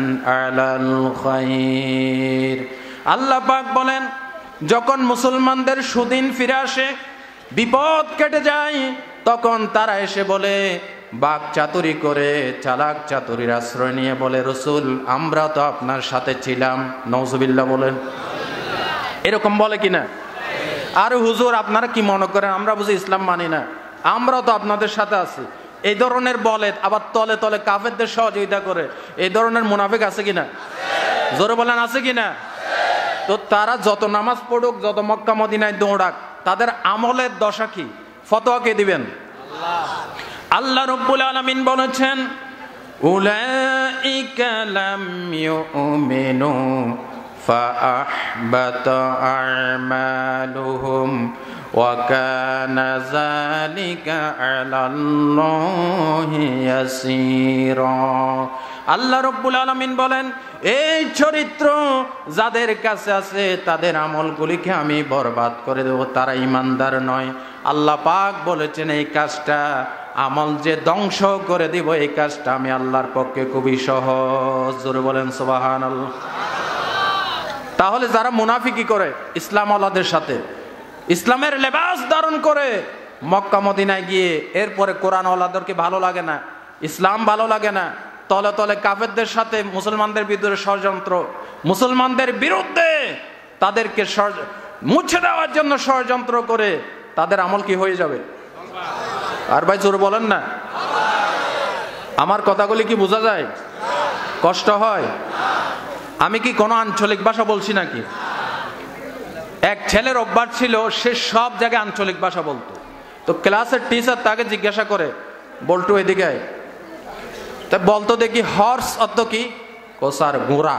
আলাল খায়র। আল্লাহ পাক বলেন, যখন মুসলমানদের সুদিন ফিরে আসে, বিপদ কেটে যায়, তখন তারা এসে বলে, বাক চাতুরি করে, চালাক চাতুরির আশ্রয় নিয়ে বলে, রাসূল আমরা তো আপনার সাথে ছিলাম। নাউজুবিল্লাহ বলেন। এরকম বলে কিনা? আর হুজুর আপনারা কি মনে করেন আমরা বুঝি ইসলাম মানি না? আমরা তো আপনাদের সাথে আছি। এই ধরনের বলে, আবার তলে তলে কাফেরদের সহযোগিতা করে। এই ধরনের মুনাফিক আছে কিনা? জোরে বলেন, আছে কিনা? তো তারা যত নামাজ পড়ুক, যত মক্কা মদিনায় দৌড়াক, তাদের আমলের দশা কি? ফতোয়া কে দিবেন? আল্লাহ রাব্বুল আলামিন বলেছেন, উলাইকা লাম ইউমিনু ফাআহবাতা আমালুহুম ওয়া কানা যালিকা আলাল্লাহি ইয়াসীরা। আল্লাহ রাব্বুল আলামিন বলেন, এই চরিত্র যাদের কাছে আছে তাদের আমলগুলিকে আমি বরবাদ করে দেব, তারা ঈমানদার নয়। আল্লাহ পাক বলেছেন এই কাজটা, আমল যে ধ্বংস করে দিব, এই কাজটা আমি আল্লাহর পক্ষে খুবই সহজ। জোরে বলেন সুবহানাল্লাহ। তাহলে যারা মুনাফিকি করে ইসলাম ওয়ালাদের সাথে, ইসলামের লেবাস ধারণ করে মক্কা মদিনায় গিয়ে এরপরে কোরআন ওয়ালাদেরকে ভালো লাগে না, ইসলাম ভালো লাগে না, তলে তলে কাফেরদের সাথে মুসলমানদের বিরুদ্ধে ষড়যন্ত্র, মুসলমানদের বিরুদ্ধে তাদেরকে মুছে দেওয়ার জন্য ষড়যন্ত্র করে, তাদের আমল কি হয়ে যাবে? আর ভাই জোরে বলেন না। আমার কথাগুলি কি বোঝা যায়? কষ্ট হয়? আমি কি কোনো আঞ্চলিক ভাষা বলছি নাকি? এক ছেলের অভ্যাস ছিল, সে সব জায়গায় আঞ্চলিক ভাষা বলতো। তো ক্লাসের টিচার তাকে জিজ্ঞাসা করে, বল্টু এদিকে আয়। তা বলতো দেখি হর্স অর্থ কি? স্যার ঘোড়া।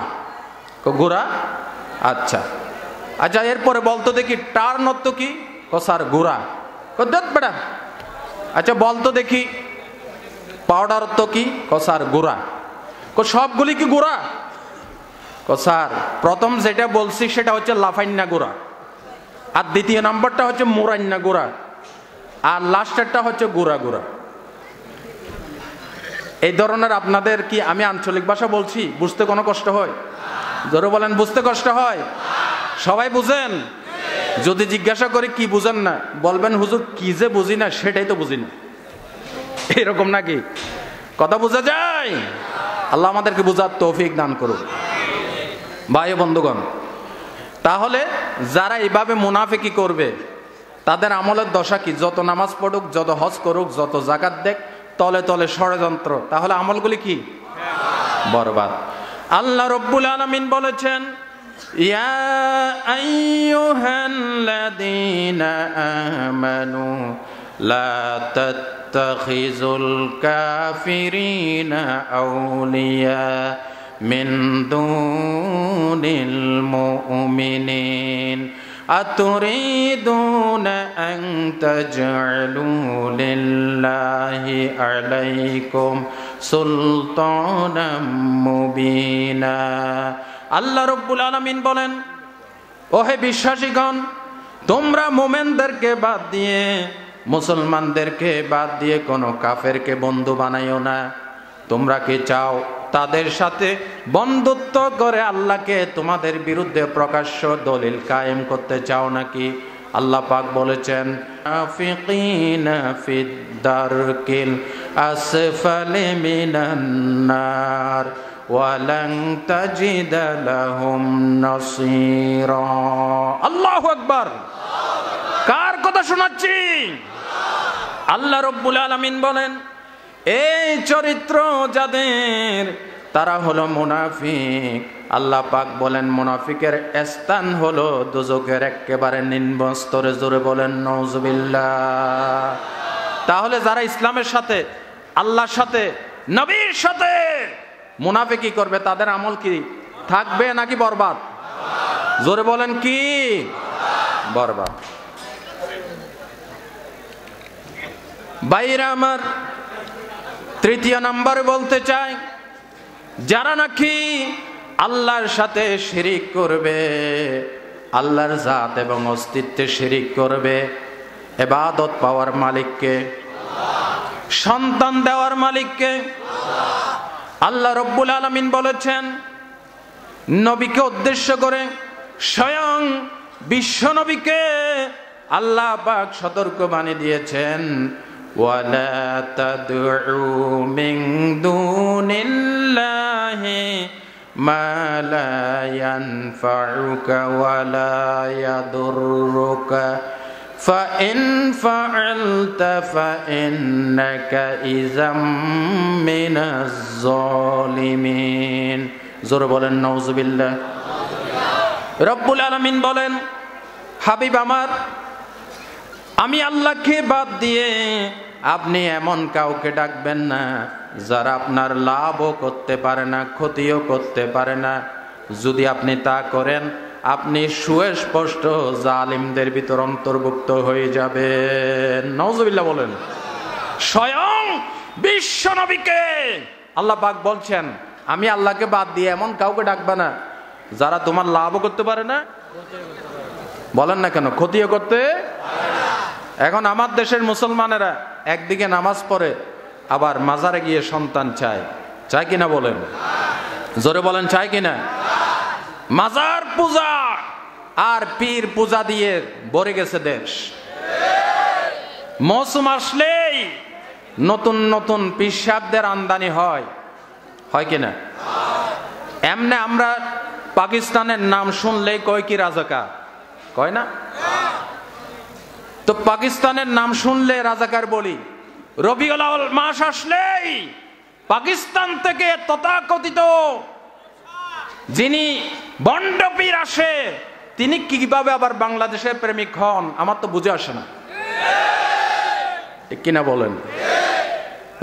ঘোড়া? আচ্ছা আচ্ছা। এরপরে বলতো দেখি টার্ন অর্থ কি? স্যার ঘোড়া। বেটা আচ্ছা বলতো দেখি পাউডার অর্থ কি? স্যার ঘোড়া। সবগুলি কি ঘোড়া? স্যার প্রথম যেটা বলছি সেটা হচ্ছে লাফাইন্না গোড়া, আর দ্বিতীয় নম্বরটা হচ্ছে মোরাইন্না গোড়া, আর লাস্টেরটা হচ্ছে গোড়া গোড়া। এই ধরনের আপনাদের কি আমি আঞ্চলিক ভাষা বলছি, বুঝতে কোনো কষ্ট হয়? জোরে বলেন, বুঝতে কষ্ট হয়? সবাই বুঝেন? যদি জিজ্ঞাসা করি কি বুঝেন না, বলবেন হুজুর কি যে বুঝি না সেটাই তো বুঝি না। এরকম নাকি? কথা বোঝা যায়? আল্লাহ আমাদেরকে বুঝার তৌফিক দান করুন। ভাই বন্ধুগণ, তাহলে যারা এইভাবে মুনাফিকি করবে তাদের আমলের দশা কি? যত নামাজ পড়ুক, যত হজ করুক, যত যাকাত দেখ, তলে তলে ষড়যন্ত্র, তাহলে আমলগুলি কি? বরবাদ। আল্লাহ রাব্বুল আলামিন বলেছেন, ইয়া আইয়ুহাল্লাযীনা আমানু লা তাত্তাখিযুল কাফিরিনা আউলিয়া মিন দুনিল মুমিনিন আতুরিদুনা আন তাজআলু লিল্লাহি আলাইকুম সুলতানাম মুবিনা। আল্লাহ রাব্বুল আলামিন বলেন, ওহে বিশ্বাসীগণ, তোমরা মুমিনদেরকে বাদ দিয়ে, মুসলমানদেরকে বাদ দিয়ে কোনো কাফেরকে বন্ধু বানাইও না। তোমরা কি চাও তাদের সাথে বন্ধুত্ব করে আল্লাহকে তোমাদের বিরুদ্ধে প্রকাশ্য দলিল কায়েম করতে চাও নাকি? আল্লাহ পাক বলেছেন, আফিকিনা ফিদ দারকিল আসফালি মিনান নার ওয়ালান তাজিদা লাহুম নাসীরা। আল্লাহু আকবার। কার কথা শোনাচ্ছি? আল্লাহ রাব্বুল আলামিন বলেন, এই চরিত্র যাদের, তারা হলো মুনাফিক। আল্লাহ পাক বলেন মুনাফিকের স্থান হলো দোজখের একেবারে নিম্ন স্তরে। জোরে বলেন নাউজুবিল্লাহ। তাহলে যারা ইসলামের সাথে, আল্লাহর সাথে, নবীর সাথে মুনাফিকি করবে তাদের আমল কি থাকবে নাকি বরবাদ? জোরে বলেন কি? বরবাদ। ভাইরা আমার, তৃতীয় নম্বরে বলতে চাই, যারা নাকি আল্লাহর সাথে শিরিক করবে, আল্লাহর জাত এবং অস্তিত্বে শিরিক করবে, ইবাদত পাওয়ার মালিককে, সন্তান দেওয়ার মালিককে। আল্লাহ রাব্বুল আলামিন বলেছেন, নবীকে উদ্দেশ্য করে, স্বয়ং বিশ্ব নবীকে আল্লাহ পাক সতর্ক বাণী দিয়েছেন, ওয়ালা তাদউ মিন দুনিল্লাহি মা লা ইয়ানফাউকা ওয়ালা ইয়াদুররুকা ফাইন ফাআলতা ফাইন্নাকা ইযাম মিনাজ যালিমিন। জোরে বলেন নাউজুবিল্লাহ। রব্বুল আলামিন বলেন, হাবিব আমার, আমি আল্লাহকে বাদ দিয়ে আপনি এমন কাউকে ডাকবেন না যারা আপনার লাভও করতে পারে না, ক্ষতিও করতে পারে না। যদি আপনি তা করেন আপনি সুস্পষ্ট জালিমদের ভিতর অন্তর্ভুক্ত হয়ে যাবেন। নাউজুবিল্লাহ বলেন। স্বয়ং বিশ্ব নবীকে আল্লাহ পাক বলছেন, আমি আল্লাহকে বাদ দিয়ে এমন কাউকে ডাকবা না যারা তোমার লাভও করতে পারে না, বলেন না কেন, ক্ষতিও করতে। এখন আমার দেশের মুসলমানেরা একদিকে নামাজ পড়ে, আবার মাজারে গিয়ে সন্তান চায়, চায় কিনা বলেন, জোরে বলেন, চায় কিনা? মাজার পূজা আর পীর পূজা দিয়ে ভরে গেছে দেশ। মৌসুম আসলেই নতুন নতুন পিসাবদের আমদানি হয়, হয় কিনা? এমনি আমরা পাকিস্তানের নাম শুনলেই কয় কি রাজাকার, কয় না? তো পাকিস্তানের নাম শুনলে রাজাকার বলি, রবিউল আউয়াল মাস আসলেই পাকিস্তান থেকে তথাকথিত যিনি বন্ডপীর আসে, তিনি কিভাবে আবার বাংলাদেশের প্রেমিক হন আমার তো বুঝে আসে না, ঠিক কিনা বলেন?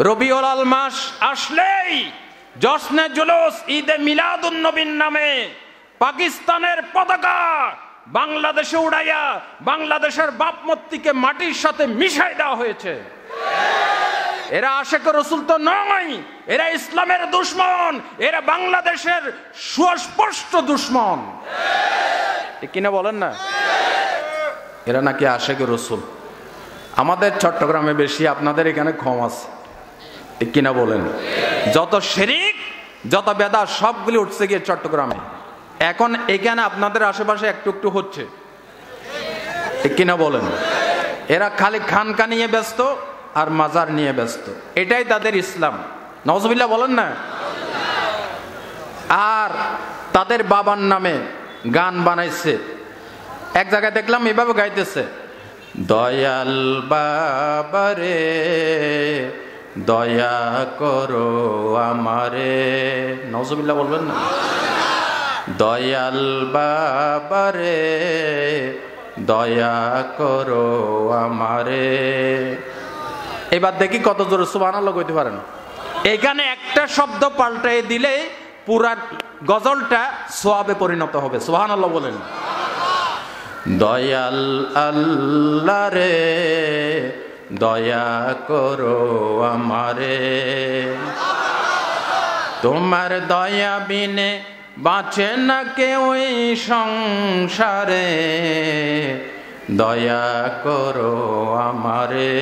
রবিউল আউয়াল মাস আসলেই জশ্নে জুলুস ঈদে মিলাদুন নবীর নামে পাকিস্তানের পতাকা বাংলাদেশে উড়াইয়া বাংলাদেশের বাপমূর্তিকে মাটির সাথে মিশাই দেওয়া হয়েছে। এরা আশেক রাসূল তো নয়, এরা ইসলামের দুশমন, এরা বাংলাদেশের সুস্পষ্ট দুশমন, ঠিক কিনা বলেন না? এরা নাকি আশেক রাসূল। আমাদের চট্টগ্রামে বেশি, আপনাদের এখানে কম আছে, ঠিক কিনা বলেন? যত শিরিক যত বেদাত সবগুলি উঠছে গিয়ে চট্টগ্রামে। এখন এখানে আপনাদের আশেপাশে একটু একটু হচ্ছে, ঠিক কিনা বলেন? এরা খালি খানকা নিয়ে ব্যস্ত আর মাজার নিয়ে ব্যস্ত, এটাই তাদের ইসলাম। নাউজুবিল্লাহ বলেন না? আর তাদের বাবার নামে গান বানাইছে। এক জায়গায় দেখলাম এভাবে গাইতেছে, দয়াল বাবারে দয়া করো আমারে। নাউজুবিল্লাহ বলবেন না? দয়াল বাবারে দয়া করো আমারে। এবার দেখি কত জোরে সুবহানাল্লাহ কইতে পারেন। এখানে একটা শব্দ পাল্টাই দিলে পুরা গজলটা সওয়াবে পরিণত হবে। সুবহানাল্লাহ বলেন। দয়াল আল্লাহ রে দয়া করো আমারে, তোমার দয়া বিনে বাঁচে না কেউ সংসারে, দয়া করো আমারে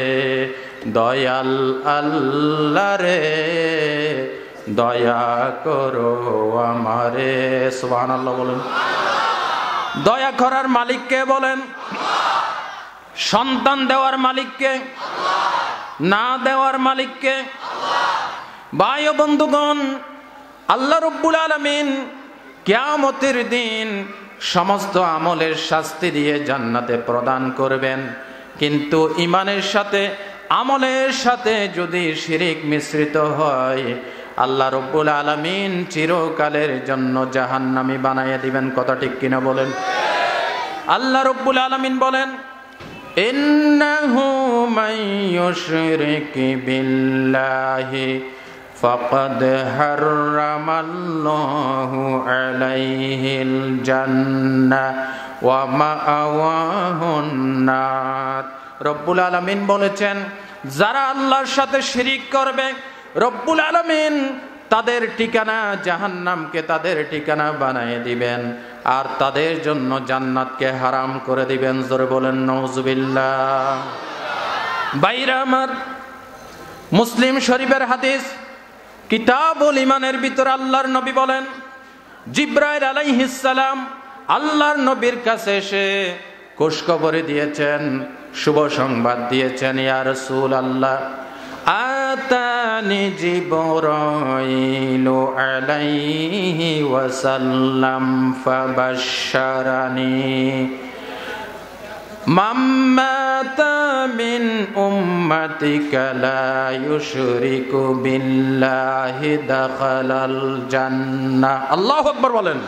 দয়াল আল্লাহ রে দয়া করো আমারে। সুবহানাল্লাহ বলেন। দয়া করার মালিককে বলেন, সন্তান দেওয়ার মালিককে, না দেওয়ার মালিককে। ভাই ও বন্ধুগণ, আল্লাহ রাব্বুল আলামিন কিয়ামতের দিন সমস্ত আমলের শাস্তি দিয়ে জান্নাতে প্রদান করবেন, কিন্তু ইমানের সাথে আমলের সাথে যদি শিরিক মিশ্রিত হয় আল্লাহ রাব্বুল আলামিন চিরকালের জন্য জাহান্নামী বানাইয়া দিবেন। কথা ঠিক কিনা বলেন? আল্লাহ রাব্বুল আলামিন বলেন, ইন্নাহু মান ইউশরিক বিল্লাহি ফাকাদ হারামাল্লাহু আলাইহিল জান্নাহ ওয়া মাআওয়াহুন নার। রব্বুল আলামিন বলেছেন, যারা আল্লাহর সাথে শিরিক করবে রব্বুল আলামিন তাদের ঠিকানা জাহান্নামকে তাদের ঠিকানা বানিয়ে দিবেন, আর তাদের জন্য জান্নাতকে হারাম করে দিবেন। জোরে বলেন নাউজুবিল্লাহ। বাইরা আমার, মুসলিম শরীফের হাদিস কিতাবুল ঈমানের ভিতর আল্লাহর নবী বলেন, জিবরাইল আলাইহিস সালাম আল্লাহর নবীর কাছে এসে খুশখবরি দিয়েছেন, শুভ সংবাদ দিয়েছেন, ইয়া রাসূলুল্লাহ আতানি জিবরাইলু আলাইহি ওয়াসাল্লাম ফাবাশশারানি মাম্মাতা মিন উম্মাতিকা লা ইউশরিকু বিল্লাহি দাখালাল জান্নাহ। আল্লাহু আকবার বলেন।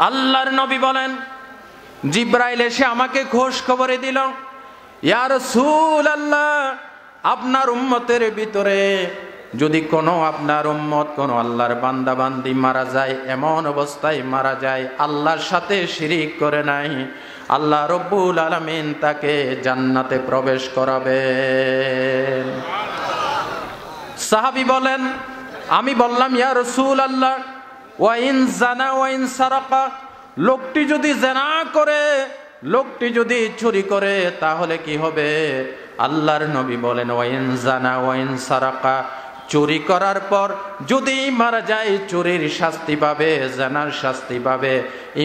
আল্লাহর নবী বলেন, জিবরাইল এসে আমাকে খোঁজ খবরে দিল, ইয়া রাসূলুল্লাহ আপনার উম্মতের ভিতরে যদি কোনো আপনার উম্মত কোনো আল্লাহর বান্দা বান্দি মারা যায়, এমন অবস্থায় মারা যায় আল্লাহর সাথে শিরিক করে নাই, আল্লাহ রব্বুল আলামিন তাকে জান্নাতে প্রবেশ করাবেন। সাহাবী বলেন, আমি বললাম ইয়া রাসূলুল্লাহ, ওয়া ইন জানা ওয়া ইন সারাকা, লোকটি যদি জিনা করে, লোকটি যদি চুরি করে তাহলে কি হবে? আল্লাহর নবী বলেন, ওয়া ইন জানা ওয়া ইন সারাকা, চুরি করার পর যদি মারা যায় চুরির শাস্তি পাবে, জিনার শাস্তি পাবে।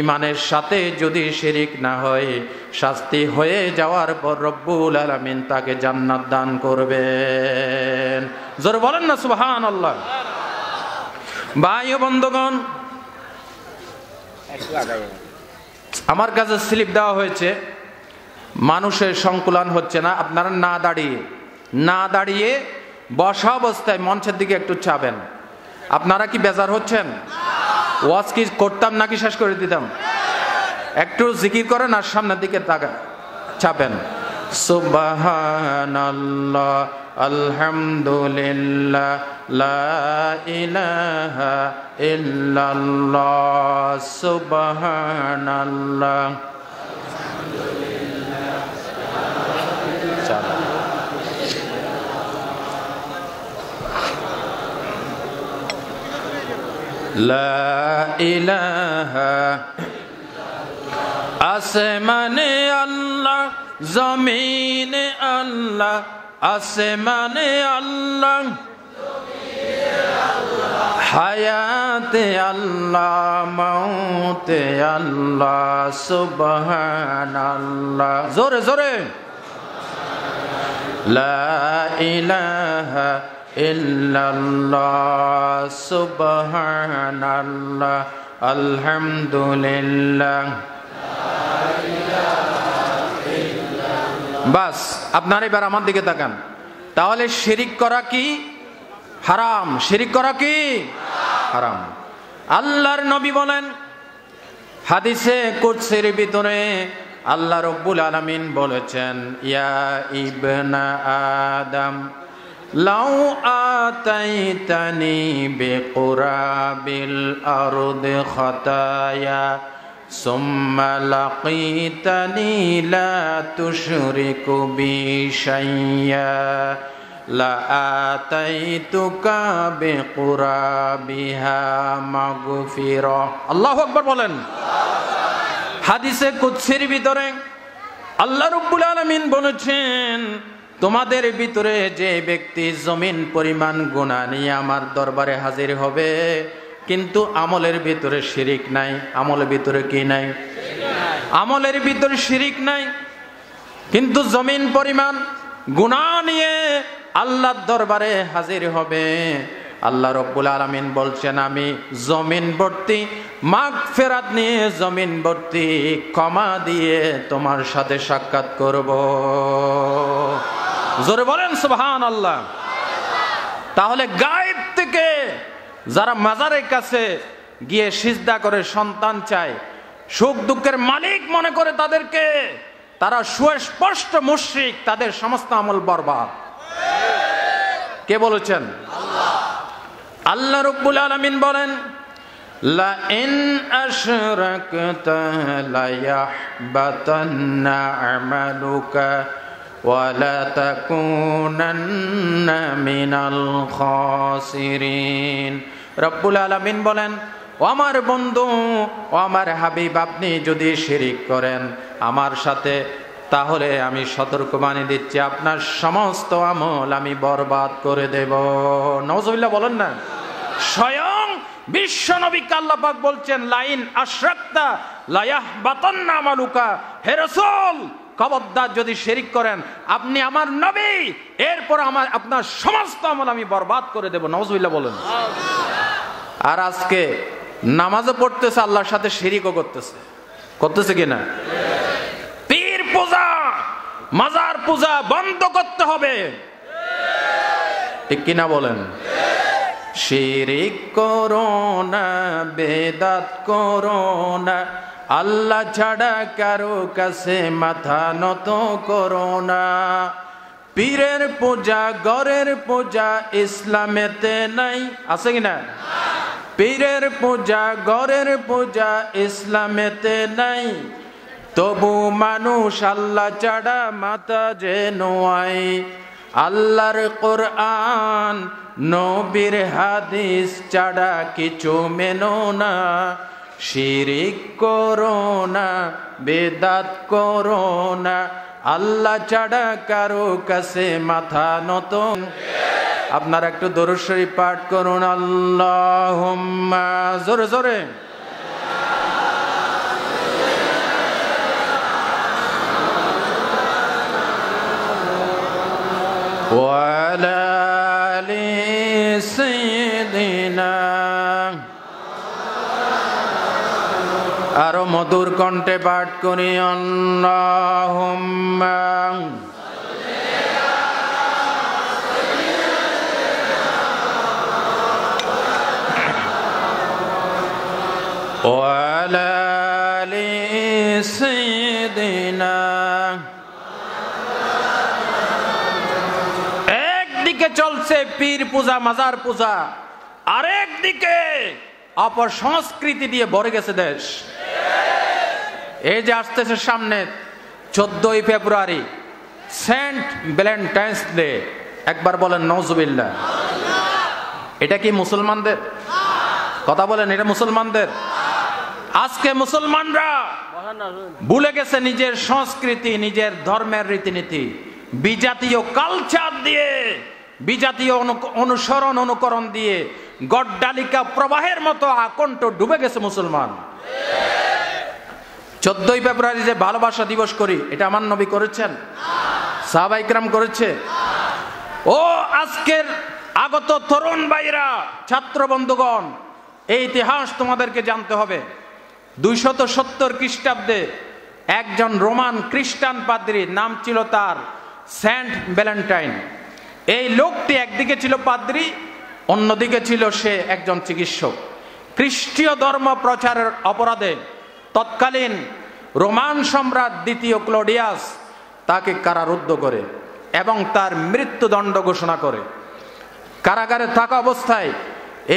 ঈমানের সাথে যদি শিরিক না হয়, শাস্তি হয়ে যাওয়ার পর রব্বুল আলামিন তাকে জান্নাত দান করবেন। জোরে বলেন না সুবহানাল্লাহ। ভাই ও বন্ধুগণ, আমার কাছে স্লিপ দেওয়া হয়েছে, মানুষের সংকুলান হচ্ছে না, আপনারা না দাঁড়িয়ে বসা অবস্থায় মঞ্চের দিকে একটু চাবেন। আপনারা কি বেজার হচ্ছেন? ওয়াজ কি করতাম নাকি শেষ করে দিতাম? একটু জিকির করেন আর সামনের দিকে চাপেন। সুবহানাল্লাহ, আলহামদুলিল্লাহ, লা ইলাহা ইল্লাল্লাহ, সুবহানাল্লাহ। লা ইলাহা, আসমানে আল্লাহ, জমিনে আল্লাহ, আসমানে আল্লাহ, হায়াতে আল্লাহ, মৌতে আল্লাহ, সুবহানাল্লাহ। জোরে জোরে। লা ইলাহা ইল্লাল্লাহ, সুবহানাল্লাহ, আলহামদুলিল্লাহ। বাস, আপনারা এবার আমার দিকে তাকান। তাহলে শিরিক করা কি হারাম? শিরিক করা কি হারাম। আল্লাহর নবী বলেন হাদিসে কুদসির ভিতরে, আল্লাহ রব্বুল আলামিন বলেছেন, ইয়া ইবনা আদম লাউ আতাইতানি বিকুরাবিল আরদি খাতায়া সুম্মা লাকিতানি লা তুশরিকু বি শাইয়্যা লা আতাইতুকা বিকুরাবিহা মাগফিরা। আল্লাহু আকবার বলেন। হাদিসে কুদসির ভিতরে আল্লাহ রাব্বুল আলামিন বলেছেন, তোমাদের ভিতরে যে ব্যক্তি জমিন পরিমাণ গুনাহ নিয়ে আমার দরবারে হাজির হবে, কিন্তু আমলের ভিতরে শিরিক নাই। আমলের ভিতরে কি নাই? আমলের ভিতরে শিরিক নাই, কিন্তু জমিন পরিমাণ গুনাহ নিয়ে আল্লাহর দরবারে হাজির হবে। আল্লাহ রাব্বুল আলামিন বলছেন, আমি জমিন ভর্তি মাগফিরাত নিয়ে, জমিন ভর্তি ক্ষমা দিয়ে তোমার সাথে সাক্ষাৎ করব। জোরে বলেন সুবহানাল্লাহ। তাহলে গায়েব থেকে যারা মাজারের কাছে গিয়ে সিজদা করে সন্তান চায়, সুখ দুঃখের মালিক মনে করে তাদেরকে, তারা সুস্পষ্ট মুশরিক, তাদের সমস্ত আমল বরবাদ। কে বলেছেন? আল্লাহ রাব্বুল আলামিন বলেন, লা ইন আশরাকতা লা ইয়াহবাতান্না আমালুকা ওয়া লা তাকুনান্না মিনাল খাসিরিন। রব্বুল আলামিন বলেন, ও আমার বন্ধু, ও আমার হাবিব, আপনি যদি শিরিক করেন আমার সাথে, তাহলে আমি সতর্কবাণী দিচ্ছি, আপনার সমস্ত আমল আমি বরবাদ করে দেব। নাউজুবিল্লাহ বলেন না। স্বয়ং বিশ্ব নবী আল্লাহ পাক বলছেন, লাইন আশরাকতা লা ইয়াহবাতান্না আমালুকা। হে রাসূল, খবরদার যদি শিরিক করেন আপনি আমার নবী, এরপর আপনার সমস্ত আমল আমি বরবাদ করে দেব। নাউজুবিল্লাহ বলেন। আর আজকে নামাজও পড়তেছে, আল্লাহর সাথে শিরিকও করতেছে কিনা? পীর পূজা, মাজার পূজা বন্ধ করতে হবে, ঠিক কিনা বলেন? শিরিক করো না, বেদাত করো না, আল্লাহ ছাড়া কারো কাছে মাথা নত করো না। পীরের পূজা গরের পূজা ইসলামেতে নাই, আছে কিনা? পীরের পূজা গরের পূজা ইসলামেতে নাই, তবু মানুষ আল্লাহ ছাড়া মাথা যে নোয়াই। আল্লাহর কোরআন নবীর হাদিস ছাড়া কিছু মেনো না, শিরিক করো না, বেদাত করো না, আল্লাহ ছাড়া কারো কাছে মাথা নত। আপনারা একটু দরুদ শরীফ পাঠ করুন, আল্লাহুম্মা, জোরে জোরে। ওয়ালা আলি সাইয়্যিদিনা, আরো মধুর কণ্ঠে পাঠ করি, আল্লাহুম্মা ওয়ালা আলি সাইয়্যিদিনা। একদিকে চলছে পীর পূজা মাজার পূজা, আরেক দিকে অপর সংস্কৃতি দিয়ে ভরে গেছে দেশ। এই যে আসতেছে সামনে 14ই ফেব্রুয়ারি সেন্ট ভ্যালেন্টাইন্স ডে, একবার বলেন নাউজুবিল্লাহ। এটা কি মুসলমানদের? কথা বলেন, এটা মুসলমানদের? আজকে মুসলমানরা ভুলে গেছে নিজের সংস্কৃতি, নিজের ধর্মের রীতিনীতি, বিজাতীয় কালচার দিয়ে, বিজাতীয় অনুসরণ অনুকরণ দিয়ে গড্ডালিকা প্রবাহের মতো আকণ্ঠ ডুবে গেছে মুসলমান। 14ই ফেব্রুয়ারি যে ভালোবাসা দিবস করি, এটা আমার নবী করেছেন? সাহাবায়ে কেরাম করেছে? ও আজকের আগত তরুণ ভাইরা, ছাত্র বন্ধুগণ, এই ইতিহাস তোমাদেরকে জানতে হবে। 270 খ্রিস্টাব্দে একজন রোমান খ্রিস্টান পাদ্রী, নাম ছিল তার সেন্ট ভ্যালেন্টাইন। এই লোকটি একদিকে ছিল পাদ্রী, অন্যদিকে ছিল সে একজন চিকিৎসক। খ্রিস্টীয় ধর্ম প্রচারের অপরাধে তৎকালীন রোমান সম্রাট দ্বিতীয় ক্লডিয়াস তাকে কারারুদ্ধ করে এবং তার মৃত্যুদণ্ড ঘোষণা করে। কারাগারে থাকা অবস্থায়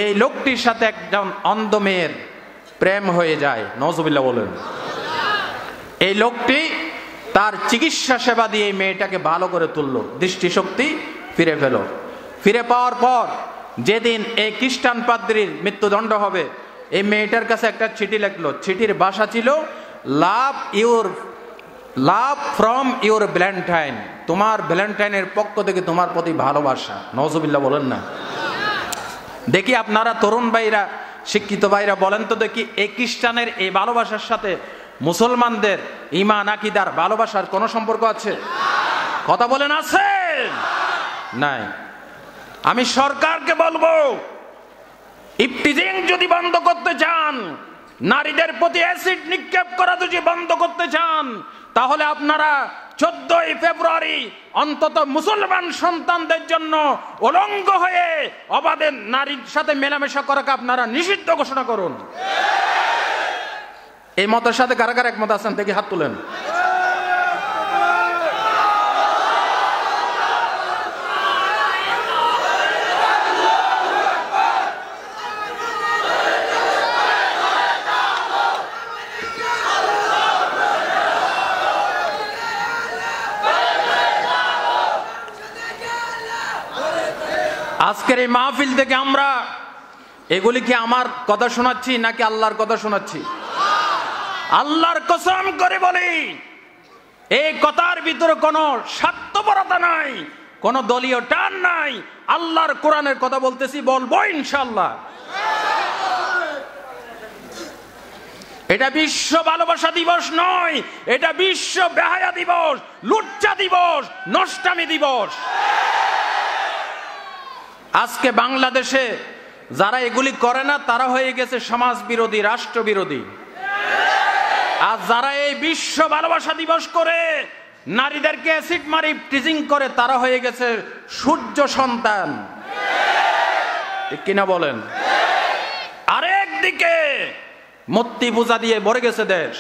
এই লোকটির সাথে একজন অন্ধ মেয়ের প্রেম হয়ে যায়, নাউজুবিল্লাহ বলেন। এই লোকটি তার চিকিৎসা সেবা দিয়ে এই মেয়েটাকে ভালো করে তুলল, দৃষ্টিশক্তি ফিরে পেল। ফিরে পাওয়ার পর যেদিন এই খ্রিস্টান পাদ্রীর মৃত্যুদণ্ড হবে, এই মেয়েটার কাছে একটা চিঠি লিখলো। চিঠির ভাষা ছিল লাভ ফ্রম ইউর ভ্যালেন্টাইন, তোমার ভ্যালেন্টাইনের পক্ষ থেকে তোমার প্রতি ভালোবাসা। নাউজুবিল্লাহ বলেন না। দেখি আপনারা তরুণ ভাইরা, শিক্ষিত ভাইরা বলেন তো দেখি, এই খ্রিস্টানের এই ভালোবাসার সাথে মুসলমানদের ঈমান আকীদার ভালোবাসার কোনো সম্পর্ক আছে? কথা বলেন, আছে? নাই। আমি সরকারকে বলবো, ইফটিজিং যদি বন্ধ করতে চান, নারীদের প্রতি অ্যাসিড নিক্ষেপ করা যদি বন্ধ করতে চান, তাহলে আপনারা 14ই ফেব্রুয়ারি অন্তত মুসলমান সন্তানদের জন্য উলঙ্গ হয়ে অবাধে নারীর সাথে মেলামেশা করাকে আপনারা নিষিদ্ধ ঘোষণা করুন। এই মতের সাথে কারা কারা একমত আছেন দেখি হাত তুলেন। আজকের এই মাহফিল থেকে আমরা এগুলি কি আমার কথা শোনাচ্ছি নাকি আল্লাহর কথা শোনাচ্ছি? আল্লাহর কসম করে বলি, এই কথার ভিতরে কোনো স্বার্থপরতা নাই, কোনো দলীয় টান নাই। আল্লাহর কোরআনের কথা বলতেছি, বলবো ইনশাআল্লাহ। এটা বিশ্ব ভালোবাসা দিবস নয়, এটা বিশ্ব বেহায়া দিবস, লুচ্চা দিবস, নষ্টামি দিবস। আজকে বাংলাদেশে যারা এগুলি করে না, তারা হয়ে গেছে সমাজ বিরোধী, রাষ্ট্র বিরোধী। আর যারা এই বিশ্ব ভালোবাসা দিবস করে নারীদেরকে অ্যাসিড মারি টিজিং করে, তারা হয়ে গেছে সূর্য সন্তান। ঠিক কিনা বলেন? আরেকদিকে মূর্তি পূজা দিয়ে ভরে গেছে দেশ।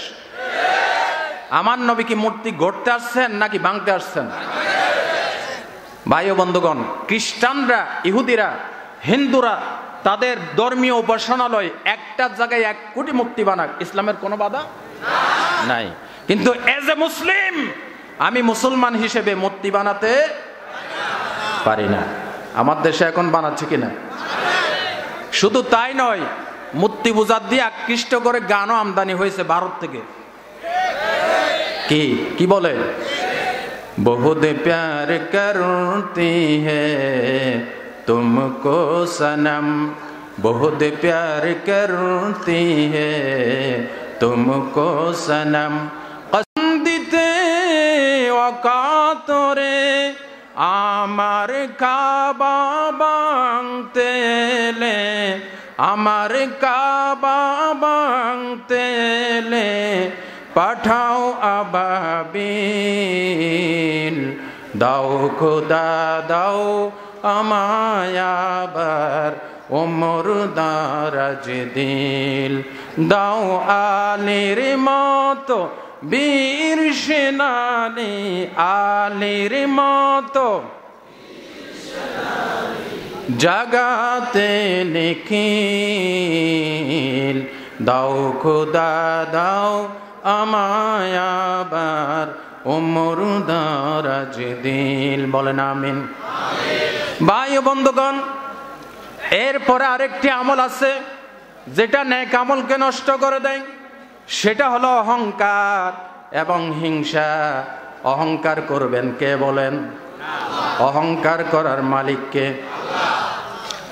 আমার নবী কি মূর্তি গড়তে আসছেন নাকি ভাঙতে আসছেন? ভাই ও বন্ধুগণ, খ্রিস্টানরা, ইহুদিরা, হিন্দুরা তাদের ধর্মীয় উপাসনালয় একটা জায়গায় 1 কোটি মূর্তি বানাক, ইসলামের কোনো বাধা নাই। কিন্তু এজ এ মুসলিম, আমি মুসলমান হিসেবে মূর্তি বানাতে পারি না। আমার দেশে এখন বানাচ্ছে কিনা? শুধু তাই নয়, মূর্তি পূজার দিয়ে আকৃষ্ট করে গানও আমদানি হয়েছে ভারত থেকে। কি কি বলে? বহুত প্যার করতি হ্যায় তুমকো সনম, বহুত প্যার করতি হ্যায় তুমকো সনম, কসম দিতে অকাতরে আমার কাবা ভাঙতে এলে, আমার কাবা ভাঙতে এলে পাঠাও আবাবিল, দাও খোদা দাও আমায় আবার ওমর দারাজ দিল, দাও আলীর মতো বীর সেনানি, আলীর মতো জাগাতে নিখিল, দাও খোদা দাও আমায় আবার ওমর দারাজ দিল। বলেন আমিন। ভাই বন্ধুগণ, এরপরে আরেকটি আমল আছে যেটা নেক আমলকে নষ্ট করে দেয়, সেটা হলো অহংকার এবং হিংসা। অহংকার করবেন কে বলেন? অহংকার করার মালিক কে?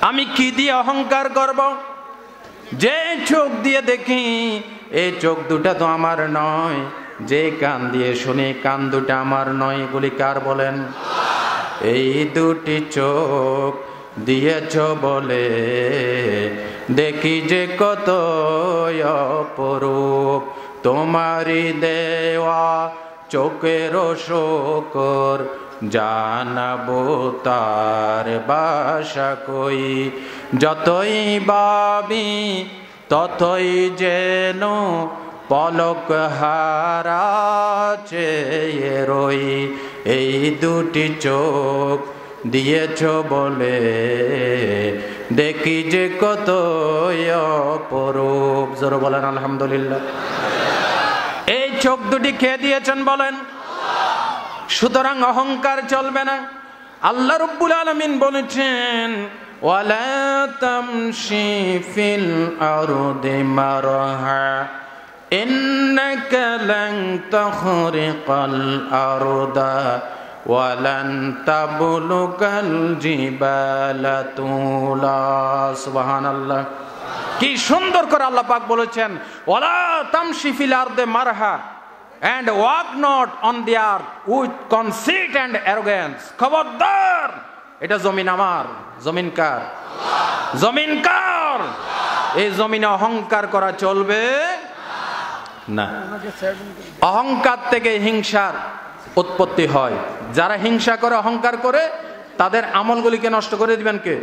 আমি কি দিয়ে অহংকার করব? যে চোখ দিয়ে দেখি এই চোখ দুটা তো আমার নয়, যে কান দিয়ে শুনি কান দুটা আমার নয়, এগুলি কার বলেন? এই দুটি চোখ দিয়েছ বলে দেখি যে কত অপরূপ, তোমারই দেওয়া চোখের শোকর জানাবো তার বাসা কই, যতই ভাবি ততই যেন পলক হারা চেয়ে রই, এই দুটি চোখ দিয়েছ বলে দেখি যে কত অপরূপ। জোরে বলেন আলহামদুলিল্লাহ। এই চোখ দুটি কে দিয়েছেন বলেন? সুতরাং অহংকার চলবে না। আল্লাহ রাব্বুল আলামিন বলেছেন, ওয়ালা তামশি ফিল আরদি মারহা ইন্নাকা লান তাখরিকাল আরদা ওয়ালান তাবলুগাল জিবালা তুলা। সুবহানাল্লাহ। কি সুন্দর করে আল্লাহ পাক বলেছেন, ওয়ালা তামশি ফিল আরদি মারহা, and walk not on the earth with conceit and arrogance. খবরদার, এটা জমিন আমার। জমিন কার? জমিন কার? এই জমিনে অহংকার করা চলবে না। অহংকার থেকে হিংসার উৎপত্তি হয়। যারা হিংসা করে, অহংকার করে, তাদের আমলগুলিকে নষ্ট করে দিবেন কে?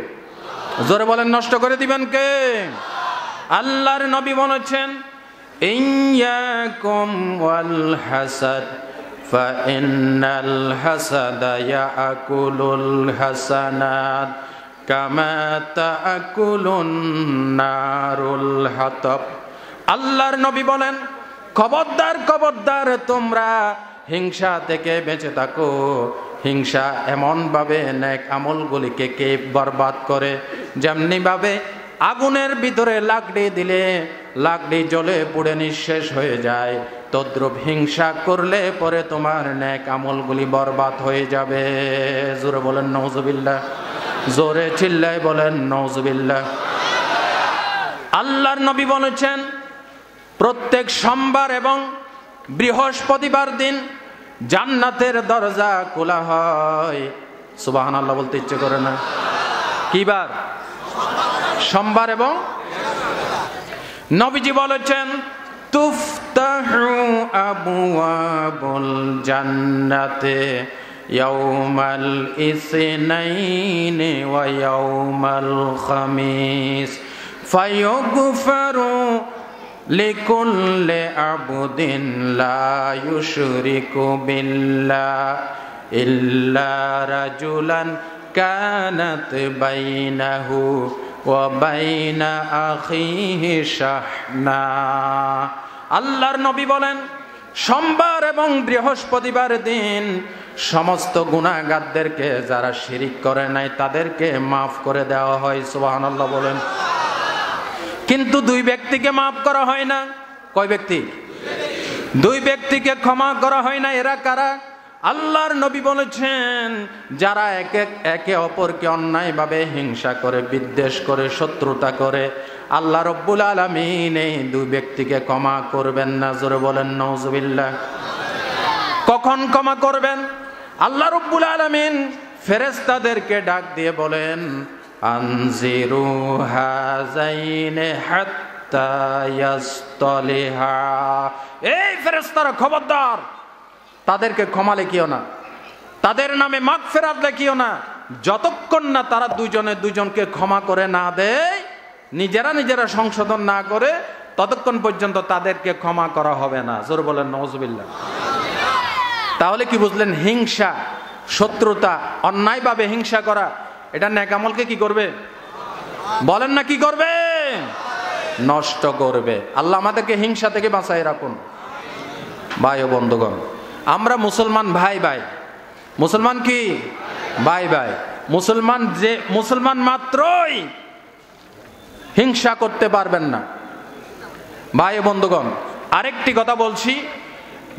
জোরে বলেন, নষ্ট করে দিবেন কে? আল্লাহর নবী বলেছেন, ইয়্যাকুম ওয়াল হাসাদ ফাইন্নাল হাসাদা ইয়াকুলুল হাসানাত কামা তাকুলুন নারুল হাতাব। আল্লাহর নবী বলেন, খবরদার খবরদার, তোমরা হিংসা থেকে বেঁচে থাকো। হিংসা এমন ভাবে নেক আমলগুলিকে কে বরবাদ করে, যেমনি ভাবে আগুনের ভিতরে লাকড়ি দিলে লাকড়ি জ্বলে পুড়ে নিঃশেষ হয়ে যায়, তদ্রূপ হিংসা করলে পরে তোমার নেক আমলগুলি বরবাদ হয়ে যাবে। জোরে বলেন নাউজুবিল্লাহ। জোরে চিল্লায় বলেন নাউজুবিল্লাহ। আল্লাহর নবী বলেছেন, প্রত্যেক সোমবার এবং বৃহস্পতিবার দিন জান্নাতের দরজা খোলা হয়। সুবহানাল্লাহ বলতে ইচ্ছে করে না? কি বার? সোমবার এবং নবীজি বলেছেন, তুফতাহু আবওয়াবুল জান্নাতে ইয়াউমাল ইসনাইনি ওয়া ইয়াউমাল খামিস ফায়ুগফারু লিকুল্লি আবদিন লা ইউশরিকু বিল্লাহ ইল্লা রাজুলান কানাত বাইনাহু ওয়া বাইনা আখিহি শাহনা। আল্লাহর নবী বলেন, সোমবার এবং বৃহস্পতিবার দিন সমস্ত গুনাহগারদেরকে যারা শিরিক করে নাই তাদেরকে মাফ করে দেওয়া হয়। সুবহানাল্লাহ বলেন। কিন্তু দুই ব্যক্তিকে মাফ করা হয় না। কয় ব্যক্তি? দুই ব্যক্তিকে ক্ষমা করা হয় না। এরা কারা? আল্লাহর নবী বলেছেন, যারা একে অপরকে অন্যায়ভাবে হিংসা করে, বিদ্বেষ করে, শত্রুতা করে, আল্লাহ রব্বুল আলামিন এই দুই ব্যক্তিকে ক্ষমা করবেন না। জোরে বলেন নাউজুবিল্লাহ। কখন ক্ষমা করবেন? আল্লাহ রব্বুল আলামিন ফেরেশতাদেরকে ডাক দিয়ে বলেন, আনজিরু হাযাইনি হাত্তা ইয়াসতালিহা। এই ফেরেশতারা খবরদার, তাদেরকে ক্ষমা লিখিও না, তাদের নামে মাগফিরাত লিখিও না, যতক্ষণ না তারা দুজনে দুজনকে ক্ষমা করে না দেয়, নিজেরা সংশোধন না করে, ততক্ষণ পর্যন্ত তাদেরকে ক্ষমা করা হবে না। জোর বলেন নাউজুবিল্লাহ। তাহলে কি বুঝলেন? হিংসা, শত্রুতা, অন্যায়ভাবে হিংসা করা, এটা নেক আমলকে কি করবে? বলেন না কি করবে? নষ্ট করবে। আল্লাহ আমাদেরকে হিংসা থেকে বাঁচাই রাখুন। ভাই ও বন্ধুগণ, আমরা মুসলমান ভাই ভাই, মুসলমান কি ভাই ভাই, মুসলমান মাত্রই হিংসা করতে পারবেন না। ভাই ও বন্ধুগণ, আরেকটি কথা বলছি,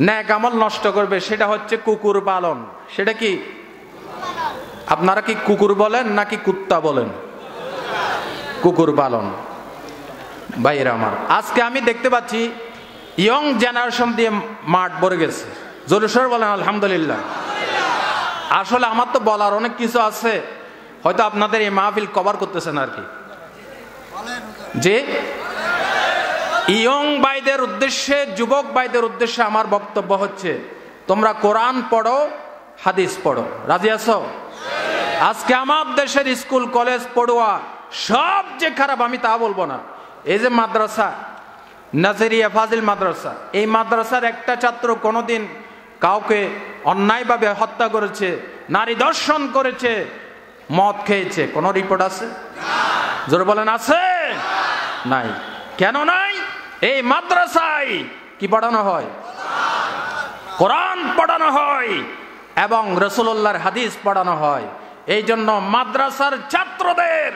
নেক আমল নষ্ট করবে, সেটা হচ্ছে কুকুর পালন। সেটা কি? আপনারা কি কুকুর বলেন নাকি কুত্তা বলেন? কুকুর পালন। ভাইরা আমার, আজকে আমি দেখতে পাচ্ছি ইয়ং জেনারেশন দিয়ে মাঠ ভরে গেছে। জোরেশ্বর বলেন আলহামদুলিল্লাহ। আসলে আমার তো বলার অনেক কিছু আছে, হয়তো আপনাদের এই মাহফিল কভার করতেছেন আর কি। যে ইয়ং ভাইদের উদ্দেশ্যে, যুবক ভাইদের উদ্দেশ্যে আমার বক্তব্য হচ্ছে, তোমরা কোরআন পড়ো, হাদিস পড়ো। রাজি আছো? আজকে আমার দেশের স্কুল কলেজ পড়ুয়া সব যে খারাপ আমি তা বলবো না। এই যে মাদ্রাসা, নাজেরিয়া ফাজিল মাদ্রাসা, এই মাদ্রাসার একটা ছাত্র কোনোদিন কাউকে অন্যায়ভাবে হত্যা করেছে, নারী দর্শন করেছে, মদ খেয়েছে, কোন রিপোর্ট আছে? জোরে বলেন আছে? নাই। কেন নাই? এই মাদ্রাসায় কি পড়ানো হয়? কোরআন পড়ানো হয় এবং রাসূলুল্লাহর হাদিস পড়ানো হয়। এই জন্য মাদ্রাসার ছাত্রদের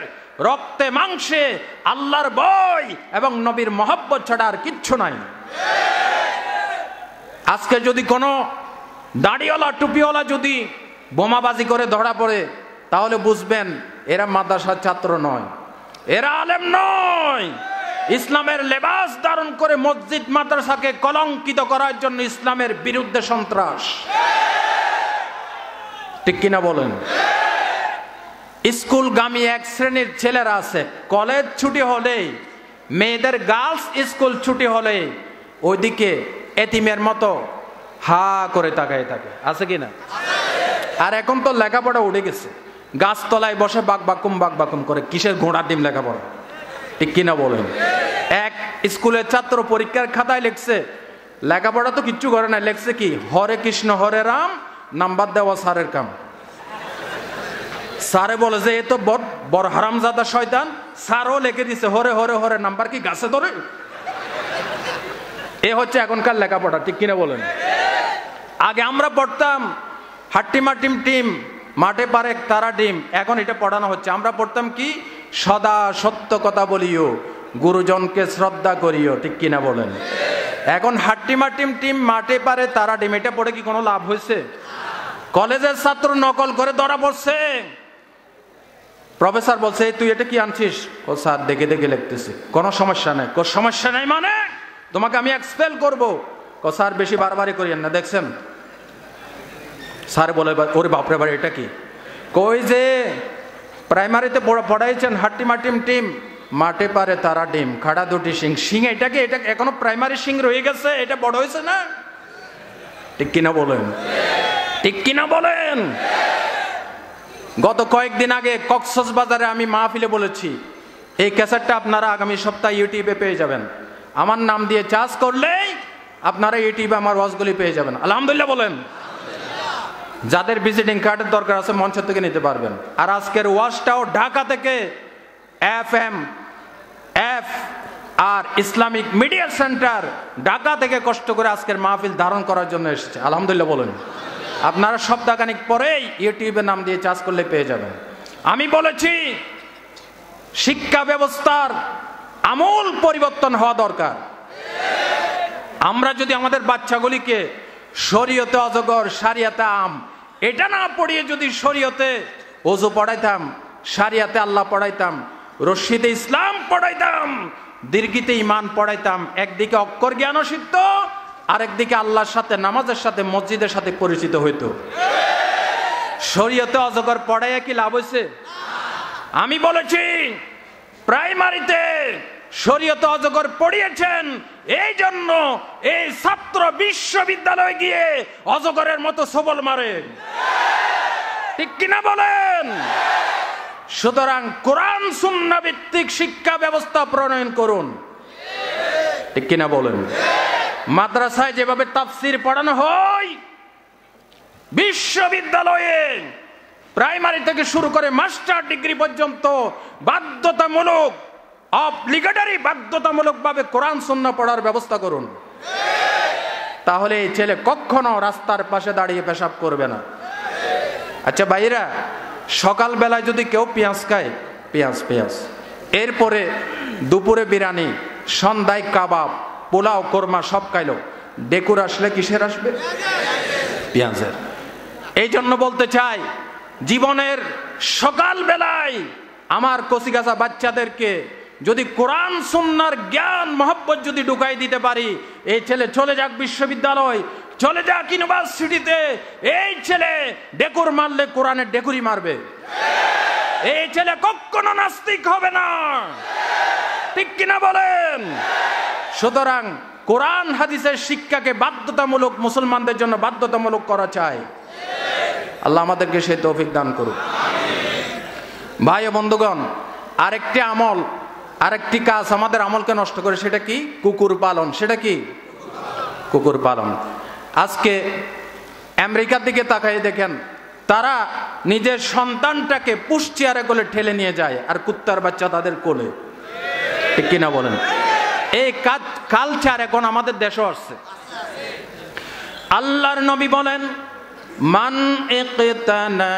রক্তে মাংসে আল্লাহর ভয় এবং নবীর মহব্বত ছাড়া আর কিচ্ছু নাই। আজকে যদি কোনো দাড়িওয়ালা টুপিওয়ালা যদি বোমাবাজি করে ধরা পড়ে, তাহলে বুঝবেন এরা মাদ্রাসার ছাত্র নয়, এরা আলেম নয়। ইসলামের লেবাস ধারণ করে মসজিদ মাদ্রাসাকে কলঙ্কিত করার জন্য ইসলামের বিরুদ্ধে সন্ত্রাস। ঠিক কিনা বলেন? স্কুলগামী এক শ্রেণীর ছেলেরা আছে, কলেজ ছুটি হলে, মেয়েদের গার্লস স্কুল ছুটি হলে ওইদিকে এতিমের মতো হা করে তাকায় থাকে। আছে কিনা? আর এখন তো লেখাপড়া উঠে গেছে, গাছতলায় বসে বাক বাকুম করে, কিসের ঘোড়ার ডিম লেখাপড়া। ঠিক কিনা বলেন? এক স্কুলের ছাত্র পরীক্ষার খাতায় লিখছে, লেখাপড়া তো কিচ্ছু করে না, লিখছে কি, হরে কৃষ্ণ হরে রাম, নাম্বার দেওয়া স্যারের কাম। স্যারে বলে যে এ তো বড় হারামজাদা শয়তান, স্যারও লিখে দিছে হরে হরে হরে, নাম্বার কি গাছে ধরে? এ হচ্ছে এখনকার লেখাপড়া। ঠিক কিনা বলেন? আগে আমরা পড়তাম হাট্টিমা টিম টিম, মাঠে পারে তারা ডিম। এখন এটা পড়ানো হচ্ছে। আমরা পড়তাম কি, সদা সত্য কথা বলিও, গুরুজনকে শ্রদ্ধা করিও। ঠিক কিনা বলেন? এখন হাট্টিমা টিম টিম, মাঠে পারে তারা ডিম, এটা পড়ে কি কোনো লাভ হয়েছে? কলেজের ছাত্র নকল করে ধরা পড়ছে। প্রফেসর বলছে, তুই এটা কি আনছিস? ও স্যার দেখে দেখে লিখতেছি। কোনো সমস্যা নেই। সমস্যা নেই মানে তোমাকে আমি এক্সপেল করবো। স্যার বেশি বারবারই করিয়েন না, দেখছেন? স্যার বলে, ওরে বাপরে বাড়ি, এটা কি? কই যে প্রাইমারিতে পড়াইছেন হাট্টিমা টিম টিম, মাঠে পারে তারা ডিম, খাড়া দুটি সিং। সিং এটাকে, এটা এখনো প্রাইমারি সিং রয়ে গেছে, এটা বড় হয়েছে না? ঠিক কিনা বলেন? ঠিক কিনা বলেন? গত কয়েকদিন আগে কক্সবাজারে আমি মাহফিলে বলেছি, এই ক্যাসেটটা আপনারা আগামী সপ্তাহে ইউটিউবে পেয়ে যাবেন। আমার নাম দিয়ে চার্জ করলেই আপনারা ইউটিউবে আমার ওয়াজগুলি পেয়ে যাবেন। আলহামদুলিল্লাহ বলেন। যাদের ভিজিটিং কার্ডের দরকার আছে মঞ্চ থেকে নিতে পারবেন। আর আজকের ওয়াজটাও ঢাকা থেকে FM আর ইসলামিক মিডিয়া সেন্টার ঢাকা থেকে কষ্ট করে আজকের মাহফিল ধারণ করার জন্য এসেছে। আলহামদুলিল্লাহ বলেন। আপনারা সপ্তাহখানিক পরেই ইউটিউবে নাম দিয়ে চার্জ করলে পেয়ে যাবেন। আমি বলেছি শিক্ষা ব্যবস্থার আমূল পরিবর্তন হওয়া দরকার। আমরা যদি আমাদের বাচ্চাগুলিকে শরীয়তে অজগর শারিয়াতে আম এটা না পড়িয়ে যদি শরীয়তে ওযু পড়াইতাম, শারিয়াতে আল্লাহ পড়াইতাম, রশিদে ইসলাম পড়াইতাম, দীর্ঘিতে ঈমান পড়াইতাম, একদিকে অক্ষর জ্ঞানও শিখত, আরেকদিকে আল্লাহর সাথে, নামাজের সাথে, মসজিদের সাথে পরিচিত হইতো। শরীয়তে অজগর পড়াইয়া কি লাভ হয়েছে? আমি বলেছি প্রাইমারিতে শরীয়তে অজগর পড়িয়েছেন, এই জন্য এই ছাত্র বিশ্ববিদ্যালয়ে গিয়ে অজগরের মতো সবল মারে, ঠিক কিনা বলেন? সুতরাং কোরআন সুন্নাহ ভিত্তিক শিক্ষা ব্যবস্থা প্রণয়ন করুন, ঠিক কিনা বলেন? মাদ্রাসায় যেভাবে তাফসীর পড়ানো হয়, বিশ্ববিদ্যালয়ে প্রাইমারি থেকে শুরু করে মাস্টার ডিগ্রি পর্যন্ত বাধ্যতামূলক, অবলিগেটরি বাধ্যতামূলক ভাবে কোরআন সুন্নাহ পড়ার ব্যবস্থা করুন। তাহলে এই ছেলে কখনো রাস্তার পাশে দাঁড়িয়ে পেশাব করবে না। আচ্ছা ভাইরা, সকাল বেলায় যদি কেউ পেঁয়াজ খায়, পেঁয়াজ, এরপরে দুপুরে বিরিয়ানি, সন্ধ্যায় কাবাব, পোলাও, কোরমা সব খাইলো, ডেকুর আসলে কিসের আসবে? পেঁয়াজের। এই জন্য বলতে চাই, জীবনের সকাল বেলায় আমার কচিকাঁচা বাচ্চাদেরকে যদি কোরআন সুন্নাহর জ্ঞান মহব্বত যদি ঢুকাই দিতে পারি, এই ছেলে চলে যাক বিশ্ববিদ্যালয়, চলে যাক ইউনিভার্সিটিতে, এই ছেলে ডেকুর মারলে কোরআনের ডেকুরি মারবে, এই ছেলে কখনো নাস্তিক হবে না, ঠিক কিনা বলেন? সুতরাং কোরআন হাদিসের শিক্ষাকে বাধ্যতামূলক, মুসলমানদের জন্য বাধ্যতামূলক করা চাই। আল্লাহ আমাদেরকে সেই তৌফিক দান করুক। ভাই ও বন্ধুগণ, আরেকটি আমল, আরেকটি কাজ আমাদের আমলকে নষ্ট করে, সেটা কি? কুকুর পালন। সেটা কি? কুকুর পালন। আজকে আমেরিকার দিকে তাকাই দেখেন, তারা নিজের সন্তানটাকে পুশ চেয়ারে কোলে ঠেলে নিয়ে যায়, আর কুত্তার বাচ্চা তাদের কোলে, ঠিক কিনা বলেন? এই কালচার এখন আমাদের দেশে আসছে। আল্লাহর নবী বলেন, মান ইকতানা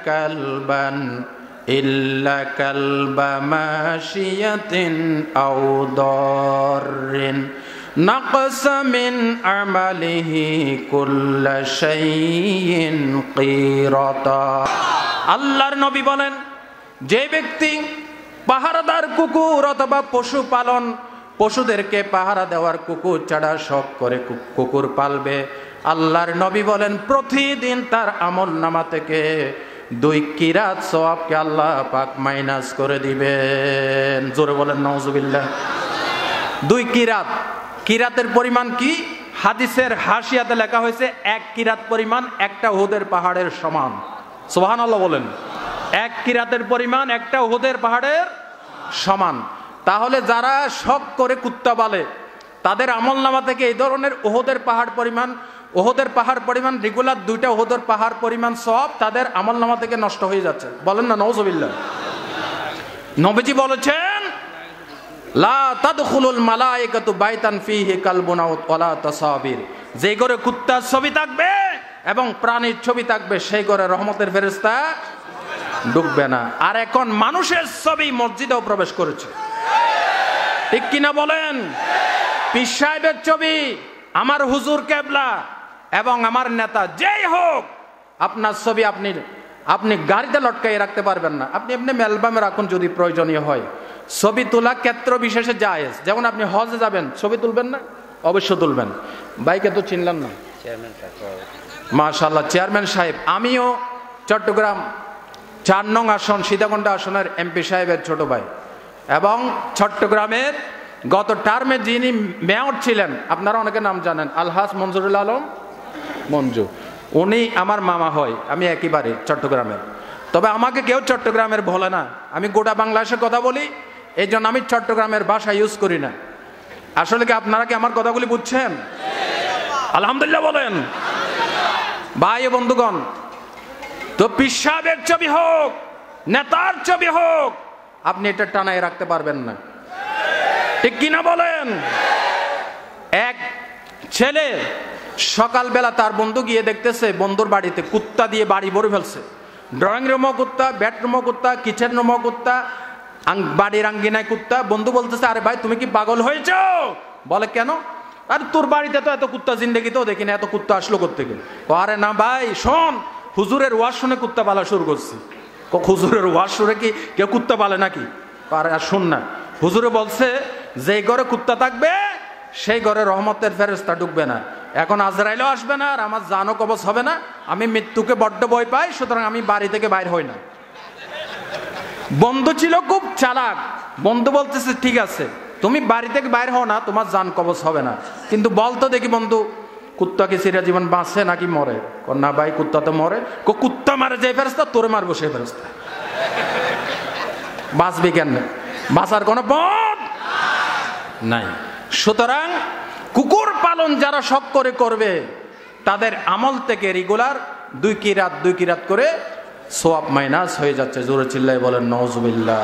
কালবান ইল্লা কালবা মাশিয়াতিন আও দাররিন নাকসা মিন আমালিহি কুল্লা শাইইন কিরাতা। আল্লাহর নবী বলেন, যে ব্যক্তি পাহারাদার কুকুর অথবা পশু পালন, পশুদেরকে পাহারা দেওয়ার কুকুর ছাড়া শখ করে কুকুর পালবে, আল্লাহর নবী বলেন প্রতিদিন তার আমল নামা থেকে 2 কিরাত সওয়াবকে আল্লাহ পাক মাইনাস করে দিবেন। জোরে বলেন নাউজুবিল্লাহ। 2 কিরাত। কিরাতের পরিমাণ কি? হাদিসের হাসিয়াতে লেখা হয়েছে 1 কিরাত পরিমাণ একটা উহুদের পাহাড়ের সমান। সুবহানাল্লাহ বলেন। 1 কিরাতের পরিমাণ একটা উহুদের পাহাড়ের সমান। তাহলে যারা শখ করে কুত্তা পালে, তাদের আমলনামা থেকে এই ধরনের উহুদের পাহাড় পরিমাণ রেগুলার 2টা উহুদের পাহাড় পরিমাণ সওয়াব তাদের আমলনামা থেকে নষ্ট হয়ে যাচ্ছে। বলেন না নাউজুবিল্লাহ। নবীজি বলেছেন, লা তাদখুলুল মালায়েকাতু বাইতান ফীহি কালবুন ওয়ালা তাসাবির। যে ঘরে কুত্তার ছবি থাকবে এবং প্রাণীর ছবি থাকবে, সেই ঘরে রহমতের ফেরেশতা ঢুকবে না। আর এখন মানুষের ছবি মসজিদেও প্রবেশ করেছে, ঠিক কিনা বলেন? পীর সাহেবের ছবি, আমার হুজুর কেবলা এবং আমার নেতা যেই হোক, আপনার ছবি আপনি গাড়িতে লটকাইয়ে রাখতে পারবেন না। আপনি এমনি অ্যালবামে রাখুন যদি প্রয়োজনীয় হয়। ছবি তোলা ক্ষেত্র বিশেষে জায়েজ। যেমন আপনি হজে যাবেন, ছবি তুলবেন না? অবশ্য তুলবেন। বাইকে তো চিনলাম না, মাশাআল্লাহ চেয়ারম্যান সাহেব। আমিও চট্টগ্রাম 4 নং আসন সীতাকুণ্ড আসনের এমপি সাহেবের ছোট ভাই, এবং চট্টগ্রামের গত টার্মে যিনি মেয়র ছিলেন, আপনারা অনেকে নাম জানেন, আলহাজ মঞ্জুরুল আলম মঞ্জু, উনি আমার মামা হয়। আমি একইবারে চট্টগ্রামের। তবে আমাকে কেউ চট্টগ্রামের বলে না, আমি গোটা বাংলাদেশে কথা বলি, এই জন্য আমি চট্টগ্রামের ভাষা ইউজ করি না। আসলে কি আপনারা কি আমার কথাগুলি বুঝছেন? আলহামদুলিল্লাহ বলেন। ভাই ও বন্ধুগণ, তো পিসাবের ছবি হোক, নেতার ছবি হোক, আপনি এটা টানায় রাখতে পারবেন না, ঠিক কিনা বলেন? এক ছেলে সকালবেলা তার বন্ধু গিয়ে দেখতেছে বন্ধুর বাড়িতে কুত্তা দিয়ে বাড়ি ভরে ফেলছে। ড্রয়িং রুমও কুত্তা, বেডরুমও কুত্তা, কিচেন রুমও কুত্তা, বাড়ির আঙ্গিনায় কুত্তা। বন্ধু বলতেছে, আরে ভাই তুমি কি পাগল হয়েছ? বলে কেন? আরে তোর বাড়িতে তো এত কুত্তা জিন্দেগিতেও দেখি না, এত কুত্তা আসলো কোত্থেকে? আরে না ভাই শোন, হুজুরের ওয়াজ শুনে কুত্তা পালা শুরু করছি। হুজুরের ওয়াজ শুনে কি কেউ কুত্তা পালে নাকি? আরে আর শোন না, হুজুরে বলছে যে ঘরে কুত্তা থাকবে সেই ঘরে রহমতের ফেরেশতা ঢুকবে না। এখন আজরাইলও আসবে না, আর আমার জানও কবজ হবে না। আমি মৃত্যুকে বড্ড ভয় পাই, সুতরাং আমি বাড়ি থেকে বাইর হই না। বন্ধু ছিল খুব চালাক। বন্ধু বলতেছে, ঠিক আছে তুমি বাড়ি থেকে বাইর হও না, তোমার জান কবজ হবে না, কিন্তু বলতো দেখি বন্ধু, কুত্তা কি চিরা জীবন বাঁচে নাকি মরে? না ভাই কুত্তা তো মরে। কুত্তা মারে যে ফেরেশতা, তোরে মারবো সেই ফেরেশতা। বাঁচবি কেন? বাঁচার কোনো পথ নাই। সুতরাং কুকুর পালন যারা শখ করে করবে, তাদের আমল থেকে রেগুলার 2 কিরাত করে সওয়াব মাইনাস হয়ে যাচ্ছে। জোরে চিল্লায় বলেন নাউজুবিল্লাহ।